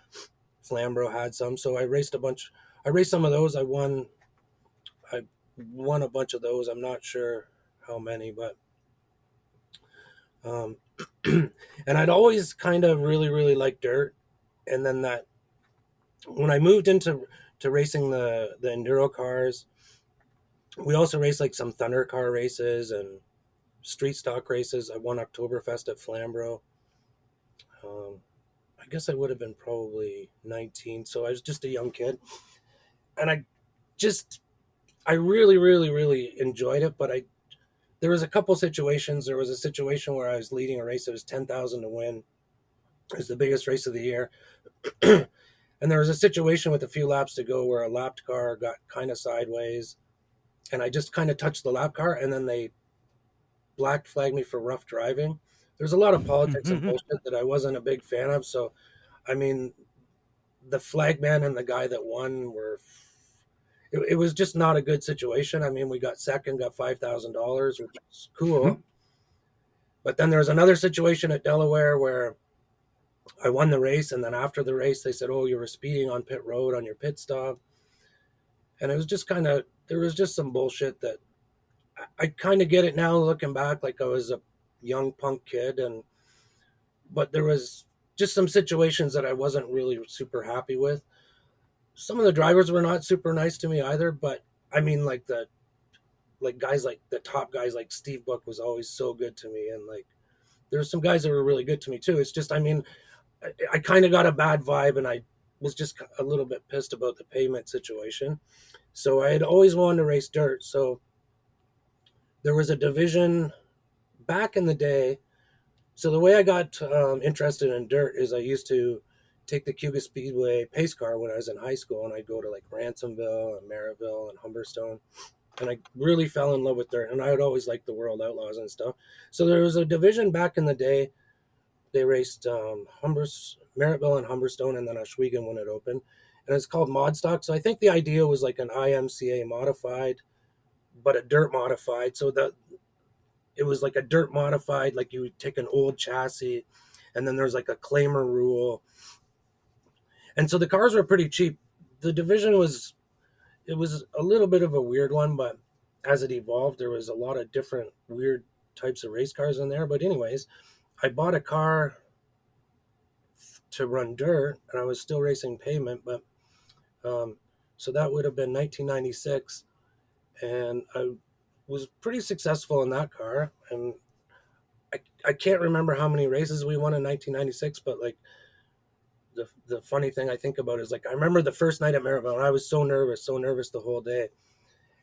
Flambro had some, so I raced some of those. I won a bunch of those. I'm not sure how many, but um, and I'd always kind of really, really liked dirt. And then that when I moved into racing the enduro cars, we also raced like some thunder car races and street stock races. I won Oktoberfest at Flambro. Um, I guess I would have been probably 19, so I was just a young kid, and just I really, really, really enjoyed it. But there was a couple situations. There was a situation where I was leading a race. It was 10,000 to win. It was the biggest race of the year. And there was a situation with a few laps to go where a lapped car got kind of sideways, and I just kind of touched the lap car, and then they black flagged me for rough driving. There's a lot of politics and bullshit that I wasn't a big fan of. So, I mean, the flag man and the guy that won it was just not a good situation. I mean, we got second, got $5,000, which is cool. But then there was another situation at Delaware where I won the race, and then after the race, they said, "Oh, you were speeding on pit road on your pit stop," and it was just there was just some bullshit that I kind of get it now looking back, like I was a young punk kid, but there was just some situations that I wasn't really super happy with. Some of the drivers were not super nice to me either, but I mean, like guys, like the top guys, like Steve Book was always so good to me, and like there's some guys that were really good to me too. It's just, I mean, I kind of got a bad vibe, and I was just a little bit pissed about the payment situation. So I had always wanted to race dirt. So there was a division back in the day. So the way I got interested in dirt is I used to take the Cayuga Speedway pace car when I was in high school, and I'd go to like Ransomville and Merrittville and Humberstone, and I really fell in love with dirt. And I would always like the World Outlaws and stuff. So there was a division back in the day. They raced Merrittville and Humberstone, and then Oswego when it opened, and it's called Mod Stock. So I think the idea was like an IMCA modified, but a dirt modified. So that it was like a dirt modified, like you would take an old chassis, and then there's like a claimer rule, and so the cars were pretty cheap. The division was it was a little bit of a weird one, but as it evolved, there was a lot of different weird types of race cars in there. But anyways, I bought a car to run dirt, and I was still racing pavement, but um, so that would have been 1996, and I was pretty successful in that car, and I can't remember how many races we won in 1996, but like the funny thing I think about is like I remember the first night at Merrittville, and I was so nervous the whole day.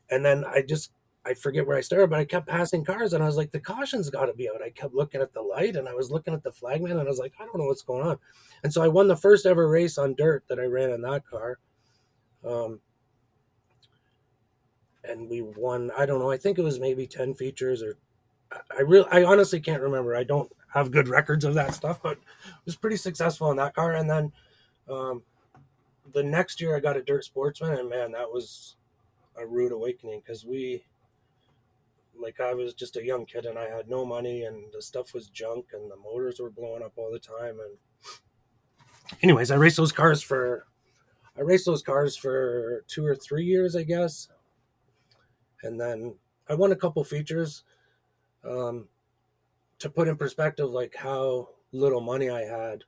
And then I forget where I started, but I kept passing cars, and I was like, the caution's got to be out. I kept looking at the light, and I was looking at the flagman, and I was like, I don't know what's going on. And so I won the first ever race on dirt that I ran in that car. Um, and we won, I don't know, I think it was maybe 10 features, or I honestly can't remember. I don't have good records of that stuff, but I was pretty successful in that car. And then um, the next year I got a dirt sportsman, and man, that was a rude awakening, because I was just a young kid, and I had no money, and the stuff was junk, and the motors were blowing up all the time. And anyways, I raced those cars for 2 or 3 years, I guess. And then I won a couple features. Um, to put in perspective, like how little money I had,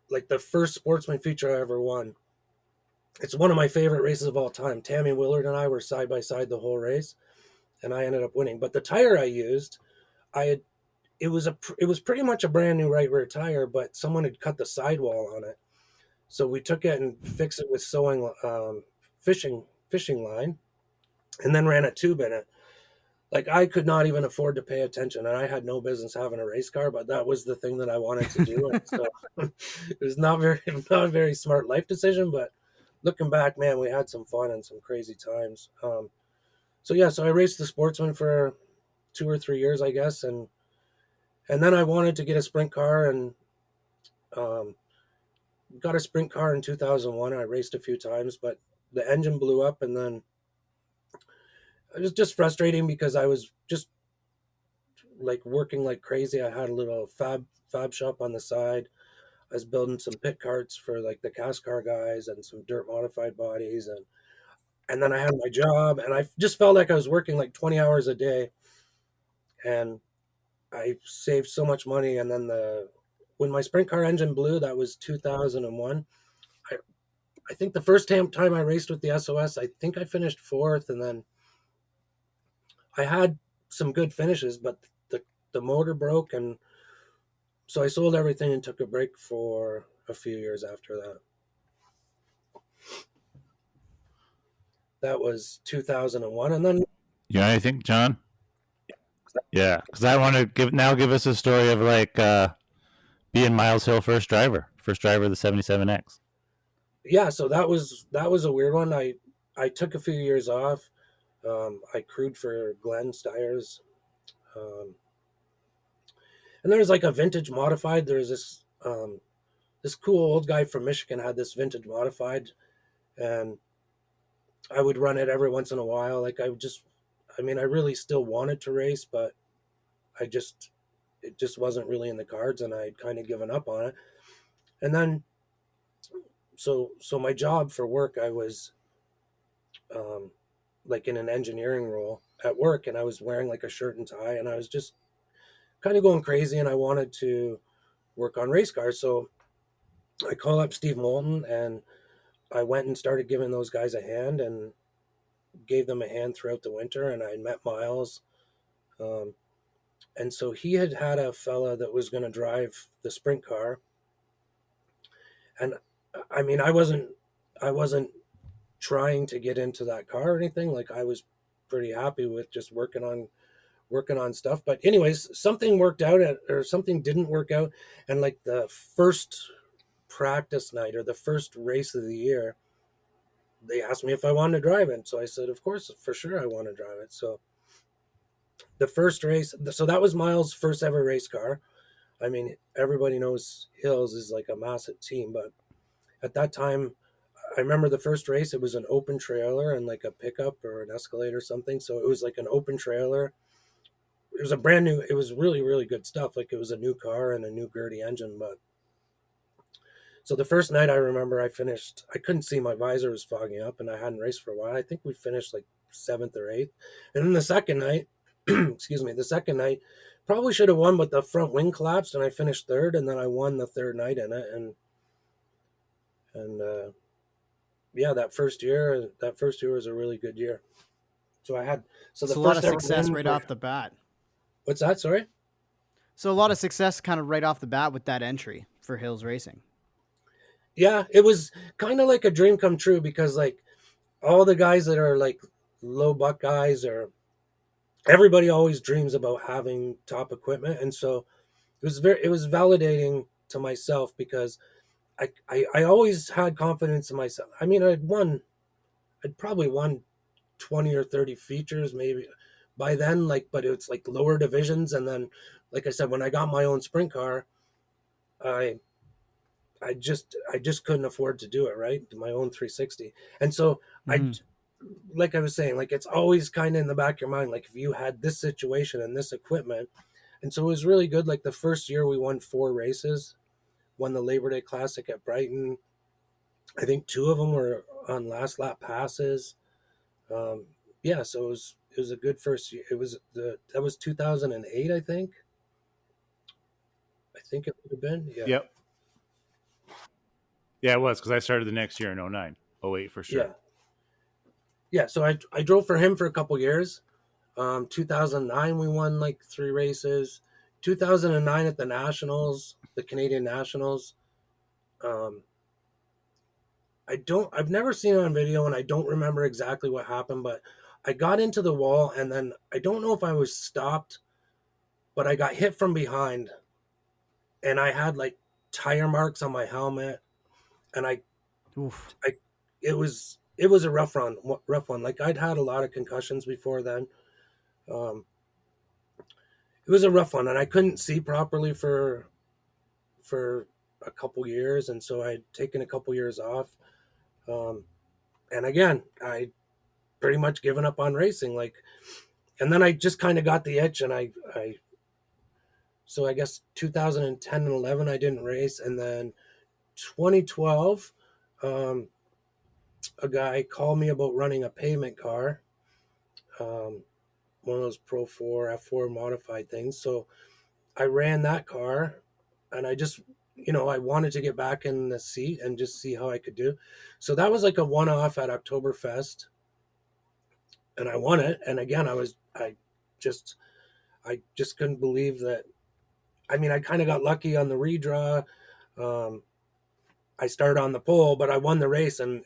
like the first sportsman feature I ever won, it's one of my favorite races of all time. Tammy Willard and I were side by side the whole race, and I ended up winning. But the tire I used, I had it was pretty much a brand new right rear tire, but someone had cut the sidewall on it. So we took it and fixed it with sewing fishing line, and then ran a tube in it. Like I could not even afford to pay attention, and I had no business having a race car, but that was the thing that I wanted to do. And so it was not a very smart life decision, but looking back, man, we had some fun and some crazy times. So yeah, so I raced the Sportsman for 2 or 3 years, I guess, and then I wanted to get a sprint car, and um, got a sprint car in 2001. I raced a few times, but the engine blew up, and then it was just frustrating because I was just like working like crazy. I had a little fab shop on the side. I was building some pit carts for like the cast car guys and some dirt modified bodies, and then I had my job, and I just felt like I was working like 20 hours a day, and I saved so much money. And then when my sprint car engine blew, that was 2001. I I think the first time I raced with the SOS, I think I finished fourth, and then I had some good finishes, but the motor broke, and so I sold everything and took a break for a few years after that. That was 2001, and then You know anything, John? Yeah, because I want to give us a story of like being Miles Hill first driver of the 77X. yeah, so that was a weird one. I took a few years off. I crewed for Glenn Stiers, um, and there was like a vintage modified. There's this cool old guy from Michigan had this vintage modified, and I would run it every once in a while. I mean, I really still wanted to race, but I just, it just wasn't really in the cards, and I'd kind of given up on it. And then, so my job for work, I was, um, like in an engineering role at work, and I was wearing like a shirt and tie, and I was just kind of going crazy, and I wanted to work on race cars. So I called up Steve Moulton, and I went and started giving those guys a hand, and gave them a hand throughout the winter. And I met Miles. Um, and so he had a fella that was going to drive the sprint car. And I mean, I wasn't trying to get into that car or anything. Like I was pretty happy with just working on stuff. But anyways, something worked out or something didn't work out. And like the first practice night or the first race of the year, they asked me if I wanted to drive it. So I said, of course, for sure I want to drive it. So the first race, so that was Miles' first ever race car. I mean, everybody knows Hills is like a massive team, but at that time, I remember the first race, it was an open trailer and like a pickup or an Escalade or something. So it was like an open trailer. It was a brand new, it was really, really good stuff. Like it was a new car and a new Gertie engine. But so the first night I remember I finished, I couldn't see, my visor was fogging up and I hadn't raced for a while. I think we finished like seventh or eighth. And then the second night, excuse me, the second night, probably should have won, but the front wing collapsed and I finished third. And then I won the third night in it. And yeah, that first year was a really good year. So I had, so the So a lot first of ever success win right for, off the bat. what's that? Sorry. So a lot of success kind of right off the bat with that entry for Hills Racing. Yeah, it was kind of like a dream come true because like all the guys that are like low buck guys, or everybody always dreams about having top equipment. And so it was validating to myself because I always had confidence in myself. I mean, I'd probably won 20 or 30 features maybe by then, like, but it's like lower divisions. And then, like I said, when I got my own sprint car, I I just couldn't afford to do it, right? My own 360. And so I, Mm-hmm. like I was saying, like it's always kind of in the back of your mind, like if you had this situation and this equipment. And so it was really good. Like the first year we won 4 races, won the Labor Day Classic at Brighton. I think 2 of them were on last lap passes. Um, yeah, so it was a good first year. That was 2008, I think. I think it would have been. Yeah. Yep. Yeah, it was because I started the next year in 09, 08 for Yeah. sure. Yeah. So I drove for him for a couple years. 2009, we won like 3 races. 2009 at the Nationals, the Canadian Nationals. Um, I've never seen it on video and I don't remember exactly what happened, but I got into the wall and then I don't know if I was stopped, but I got hit from behind and I had like tire marks on my helmet. And Oof. I, it was a rough one. Like I'd had a lot of concussions before then. Um, it was a rough one, and I couldn't see properly for a couple years, and so I'd taken a couple years off. Um, and again, I pretty much given up on racing. Like, and then I just kind of got the itch, and so I guess 2010 and 11 I didn't race, and then 2012, um, a guy called me about running a pavement car, um, one of those Pro 4 F4 modified things. So I ran that car and I just, I wanted to get back in the seat and just see how I could do. So that was like a one off at Oktoberfest and I won it. And again, just, I just couldn't believe that. I mean, I kind of got lucky on the redraw. Um, I started on the pole, but I won the race. And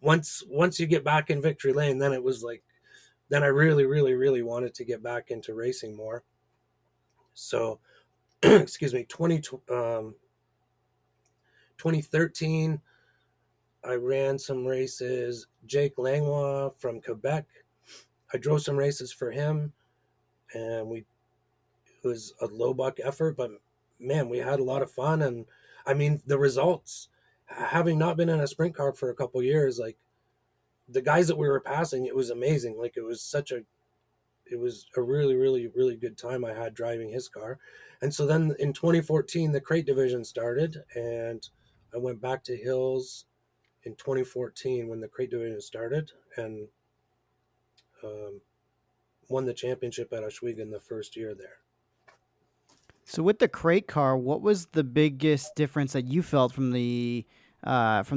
once you get back in victory lane, then it was like, then I really, really, really wanted to get back into racing more. So, excuse me, 2013, I ran some races. Jake Langlois from Quebec, I drove some races for him, and it was a low buck effort, but man, we had a lot of fun. And I mean, the results, having not been in a sprint car for a couple years, like the guys that we were passing, it was amazing. Like it was a really, really, really good time I had driving his car. And so then in 2014, the crate division started, and I went back to Hills in 2014 when the crate division started, and um, won the championship at Oswego the first year there. So with the crate car, what was the biggest difference that you felt from the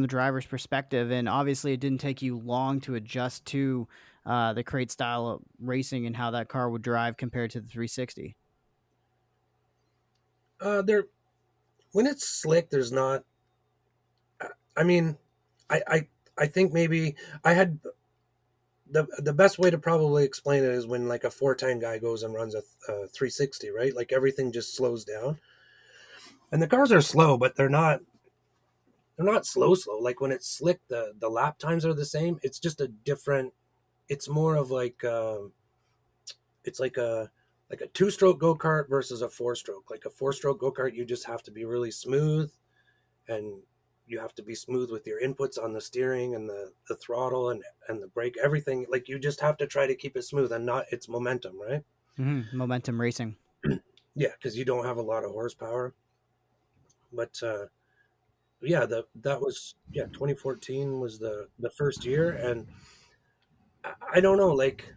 driver's perspective? And obviously, it didn't take you long to adjust to the crate style of racing and how that car would drive compared to the 360. There, when it's slick, there's not. I mean, I, I, I think maybe I had. the best way to probably explain it is when like a 410 guy goes and runs a 360, right? Like everything just slows down, and the cars are slow, but they're not slow. Like when it's slick, the lap times are the same. It's just a different. It's more of like it's like a two-stroke go-kart versus a four-stroke. Like a four-stroke go-kart, you just have to be really smooth, and you have to be smooth with your inputs on the steering and the throttle and the brake, everything. Like you just have to try to keep it smooth and not its momentum, right? Momentum racing. Yeah, because you don't have a lot of horsepower. But yeah, that was, yeah, 2014 was the first year, and I don't know, like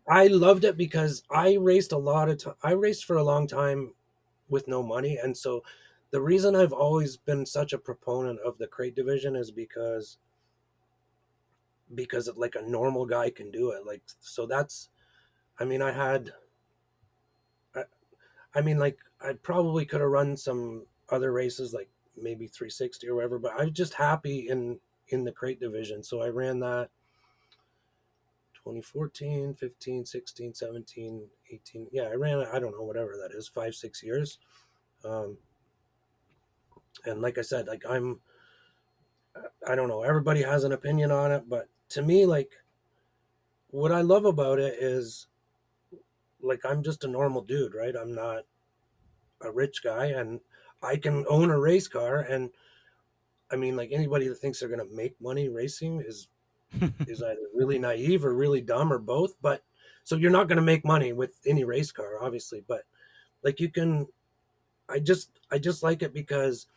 I loved it because I raced a lot of time. I raced for a long time with no money, and so the reason I've always been such a proponent of the crate division is because like a normal guy can do it. Like so that's, I mean, I, I mean, like I probably could have run some other races, like maybe 360 or whatever, but I was just happy in the crate division. So I ran that 2014, 15, 16, 17, 18. Yeah, I ran, I don't know, whatever that is, 5, 6 years. Um, and like I said, like I don't know, everybody has an opinion on it, but to me, like what I love about it is like I'm just a normal dude, right? I'm not a rich guy, and I can own a race car. And I mean, like anybody that thinks they're going to make money racing is either really naive or really dumb or both. But so you're not going to make money with any race car, obviously, but like you can. I just like it because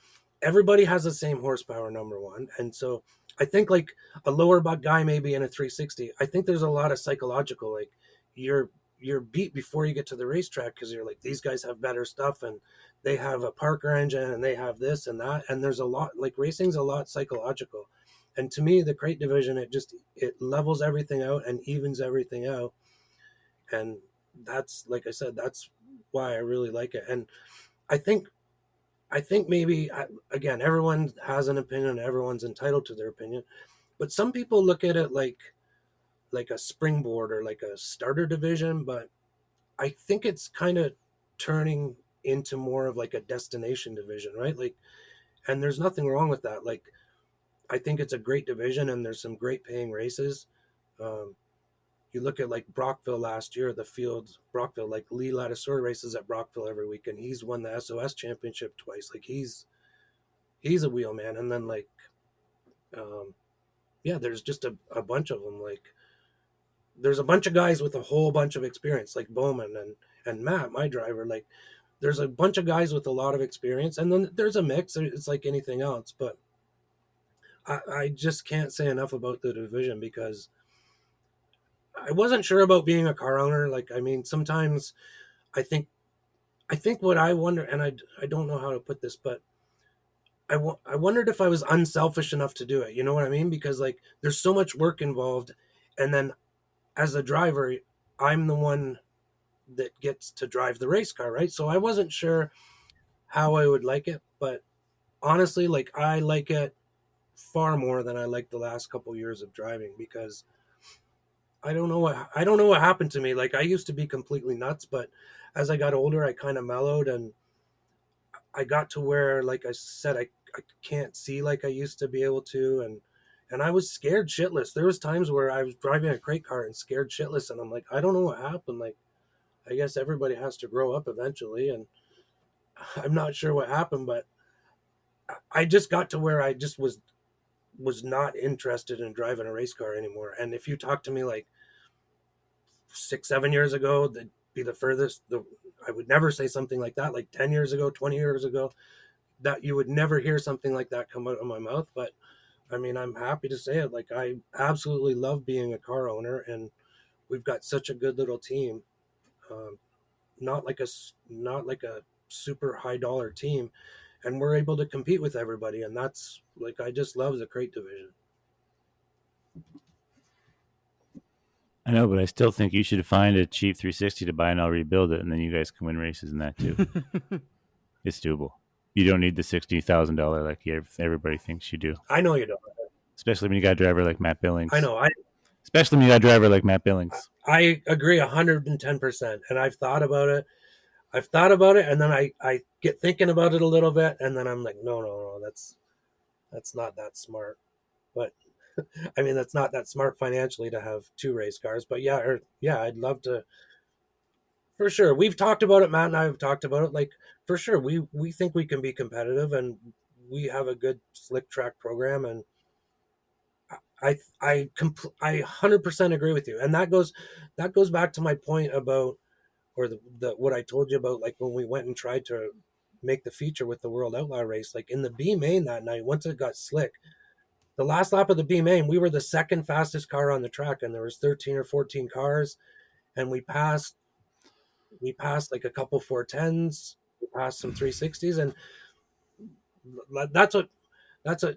everybody has the same horsepower, number one, and so I think like a lower buck guy maybe in a 360. I think there's a lot of psychological, like you're you're beat before you get to the racetrack because you're like, these guys have better stuff, and they have a Parker engine and they have this and that, and there's a lot, like racing's a lot psychological. And to me, the crate division, it levels everything out and evens everything out. And that's, like I said, that's why I really like it. And I think maybe, again, everyone has an opinion, everyone's entitled to their opinion, but some people look at it like a springboard or like a starter division. But I think it's kind of turning into more of like a destination division, right? Like, and there's nothing wrong with that. Like, I think it's a great division, and there's some great paying races. Um, you look at like Brockville last year, the field Brockville, like Lee Lattisaur races at Brockville every week, and he's won the SOS championship twice. Like he's a wheel man. And then like, um, yeah, there's just a bunch of them. Like there's a bunch of guys with a whole bunch of experience, like Bowman and Matt, my driver. Like there's a bunch of guys with a lot of experience, and then there's a mix. It's like anything else, but I just can't say enough about the division because I wasn't sure about being a car owner. Like, I mean, sometimes I think what I wonder, and I don't know how to put this, but I wondered if I was unselfish enough to do it. You know what I mean? Because like there's so much work involved, and then as a driver, I'm the one that gets to drive the race car, right? So I wasn't sure how I would like it, but honestly, like I like it far more than I like the last couple years of driving because I don't know what happened to me. Like I used to be completely nuts, but as I got older, I kind of mellowed, and I got to where, like I said, I can't see like I used to be able to, and I was scared shitless. There was times where I was driving a crate car and scared shitless, and I'm like, I don't know what happened. Like I guess everybody has to grow up eventually, and I'm not sure what happened, but I just got to where I just was not interested in driving a race car anymore. And if you talk to me like 6, 7 years ago, that'd be the furthest. I would never say something like that. Like 10 years ago, 20 years ago, that you would never hear something like that come out of my mouth. But I mean, I'm happy to say it. Like I absolutely love being a car owner, and we've got such a good little team. Um, not like a super high dollar team, and we're able to compete with everybody. And that's like I just love the crate division. I know, but I still think you should find a cheap 360 to buy and I'll rebuild it, and then you guys can win races in that too. It's doable. You don't need the $60,000 like everybody thinks you do, I know you don't. especially when you got a driver like Matt I Billings. know. especially when you got a driver like Matt Billings. I agree 110%. And I've thought about it. And then I get thinking about it a little bit, and then I'm like, no, that's not that smart. But I mean, that's not that smart financially to have two race cars. But yeah, I'd love to, for sure. We've talked about it. Matt and I have talked about it. Like, for sure, we think we can be competitive, and we have a good slick track program. And I 100% agree with you. And that goes back to my point about, or the what I told you about, like when we went and tried to make the feature with the World Outlaw race, like in the B main that night, once it got slick, the last lap of the B main, we were the second fastest car on the track, and there was 13 or 14 cars, and we passed like a couple 410s, we passed some 360's, and that's what that's what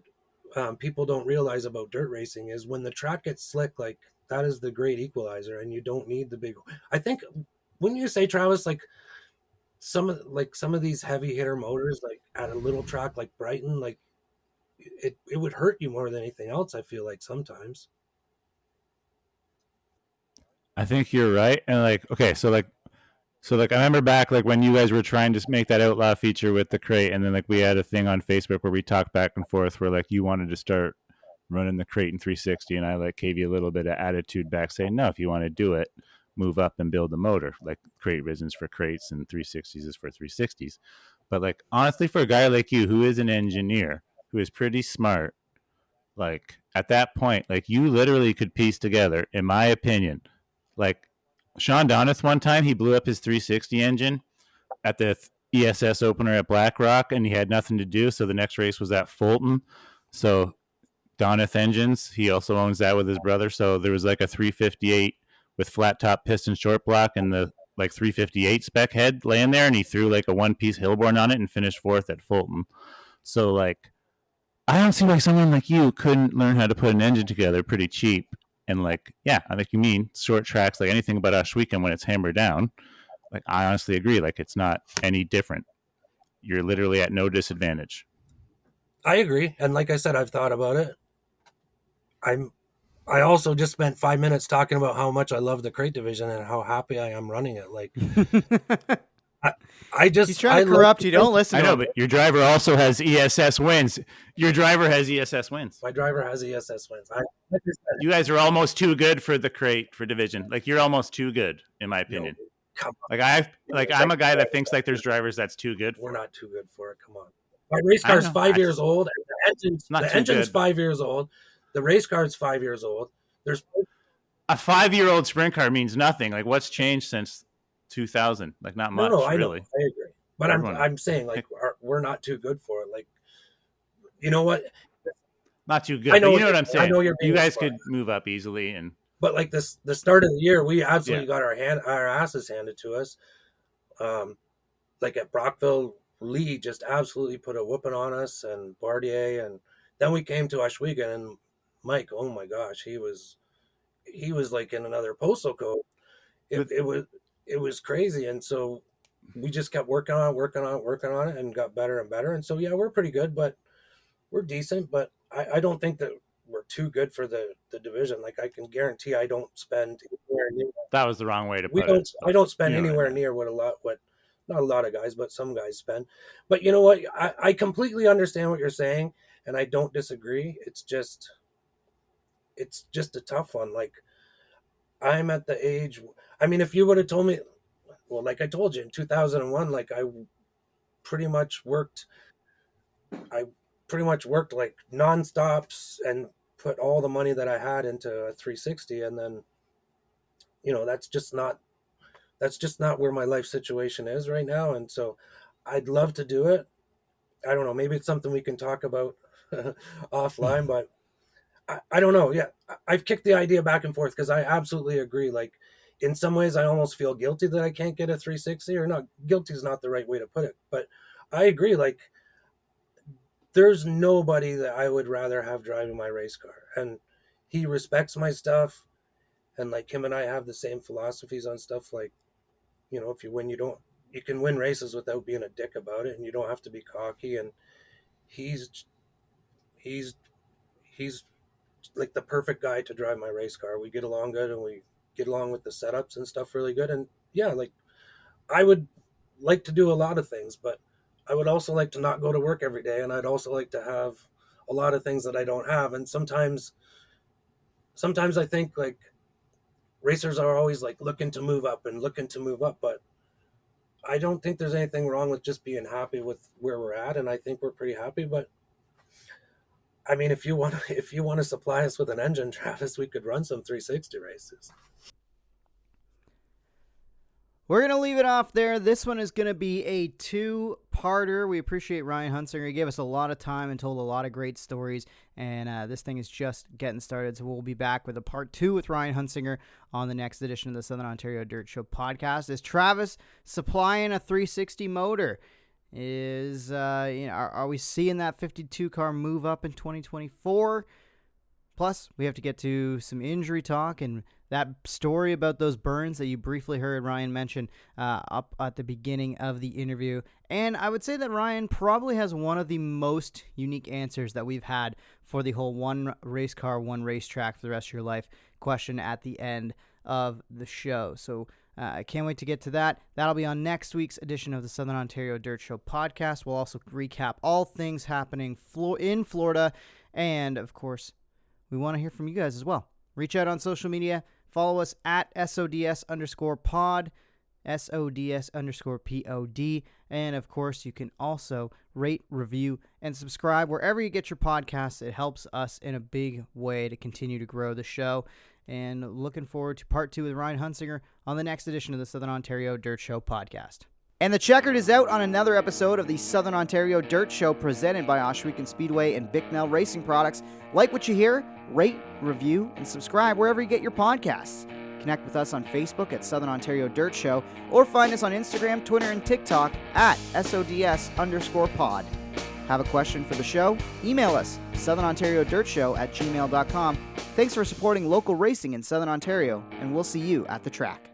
people don't realize about dirt racing is when the track gets slick, like that is the great equalizer, and you don't need the big. I think, wouldn't you say, Travis, like some of these heavy hitter motors, like at a little track like Brighton, like it would hurt you more than anything else, I feel like sometimes. I think you're right. And like, okay, so I remember back like when you guys were trying to make that outlaw feature with the crate, and then like we had a thing on Facebook where we talked back and forth where like you wanted to start running the crate in 360, and I like gave you a little bit of attitude back saying no, if you want to do it, move up and build a motor. Like crate reasons for crates and 360's is for 360's. But like honestly, for a guy like you who is an engineer who is pretty smart, like at that point, like you literally could piece together, in my opinion, like Sean Donis one time he blew up his 360 engine at the ESS opener at Black Rock, and he had nothing to do. So the next race was at Fulton. So Donith Engines, he also owns that with his brother. So there was like a 358 with flat top piston short block and the like 358 spec head laying there, and he threw like a one piece Hillborn on it and finished fourth at Fulton. So like I don't see why someone like you couldn't learn how to put an engine together pretty cheap. And like, yeah, I think you mean short tracks, like anything about Ashweekend when it's hammered down. Like, I honestly agree. Like, it's not any different. You're literally at no disadvantage. I agree, and like I said, I've thought about it. I also just spent 5 minutes talking about how much I love the crate division and how happy I am running it. Like, I, He's trying to corrupt you. Don't listen I to know, him. but your driver also has ESS wins. Your driver has ESS wins. My driver has ESS wins. You guys are almost too good for the crate for division. Like, you're almost too good, in my opinion. No, come on. I'm a guy that thinks like there's drivers that's too good. We're not too good for it. Come on. My race car's 5 years old, and the engine's 5 years old. The race car's 5 years old. There's a 5-year-old sprint car means nothing. Like, what's changed since 2000? Like, not much, no, I really. Know, I agree, but I'm saying like we're not too good for it. Like, you know what? Not too good. You know what I'm saying. I know you guys could move up easily, and but like this, the start of the year, we absolutely got our asses handed to us. Like at Brockville, Lee just absolutely put a whooping on us, and Bardier, and then we came to Ashwegan, and Mike, oh my gosh, he was like in another postal code. It was crazy, and so we just kept working on it, and got better and better. And so yeah, we're pretty good, but we're decent. But I don't think that we're too good for the division. Like I can guarantee I don't spend anywhere near. That was the wrong way to put it. I don't spend anywhere near what not a lot of guys, but some guys spend. But you know what? I completely understand what you're saying, and I don't disagree. It's just a tough one. Like I'm at the age. I mean, if you would have told me, well, like I told you in 2001, like I pretty much worked. I pretty much worked like nonstops and put all the money that I had into a 360, and then, that's just not where my life situation is right now. And so I'd love to do it. I don't know. Maybe it's something we can talk about offline, but I don't know. Yeah. I've kicked the idea back and forth because I absolutely agree. Like in some ways I almost feel guilty that I can't get a 360, or not. Guilty is not the right way to put it, but I agree. Like there's nobody that I would rather have driving my race car, and he respects my stuff. And like him and I have the same philosophies on stuff. Like, if you win, you can win races without being a dick about it, and you don't have to be cocky. And he's like the perfect guy to drive my race car. We get along good, and we get along with the setups and stuff really good. And yeah, like I would like to do a lot of things, but I would also like to not go to work every day, and I'd also like to have a lot of things that I don't have. And sometimes I think like racers are always like looking to move up and looking to move up, but I don't think there's anything wrong with just being happy with where we're at, and I think we're pretty happy. But I mean, if you want to supply us with an engine, Travis, we could run some 360 races. We're going to leave it off there. This one is going to be a two-parter. We appreciate Ryan Hunsinger. He gave us a lot of time and told a lot of great stories, and this thing is just getting started. So we'll be back with a part 2 with Ryan Hunsinger on the next edition of the Southern Ontario Dirt Show podcast. Is Travis supplying a 360 motor? Are we seeing that 52 car move up in 2024? Plus, we have to get to some injury talk and that story about those burns that you briefly heard Ryan mention up at the beginning of the interview. And I would say that Ryan probably has one of the most unique answers that we've had for the whole one race car, one racetrack for the rest of your life question at the end of the show. So I can't wait to get to that. That'll be on next week's edition of the Southern Ontario Dirt Show podcast. We'll also recap all things happening in Florida. And, of course, we want to hear from you guys as well. Reach out on social media. Follow us at SODS_pod, SODS_POD. And, of course, you can also rate, review, and subscribe wherever you get your podcasts. It helps us in a big way to continue to grow the show. And looking forward to part 2 with Ryan Hunsinger on the next edition of the Southern Ontario Dirt Show podcast. And the checkered is out on another episode of the Southern Ontario Dirt Show presented by Ohsweken Speedway and Bicknell Racing Products. Like what you hear? Rate, review, and subscribe wherever you get your podcasts. Connect with us on Facebook at Southern Ontario Dirt Show or find us on Instagram, Twitter, and TikTok at SODS_pod. Have a question for the show? Email us, southernontariodirtshow@gmail.com. Thanks for supporting local racing in Southern Ontario, and we'll see you at the track.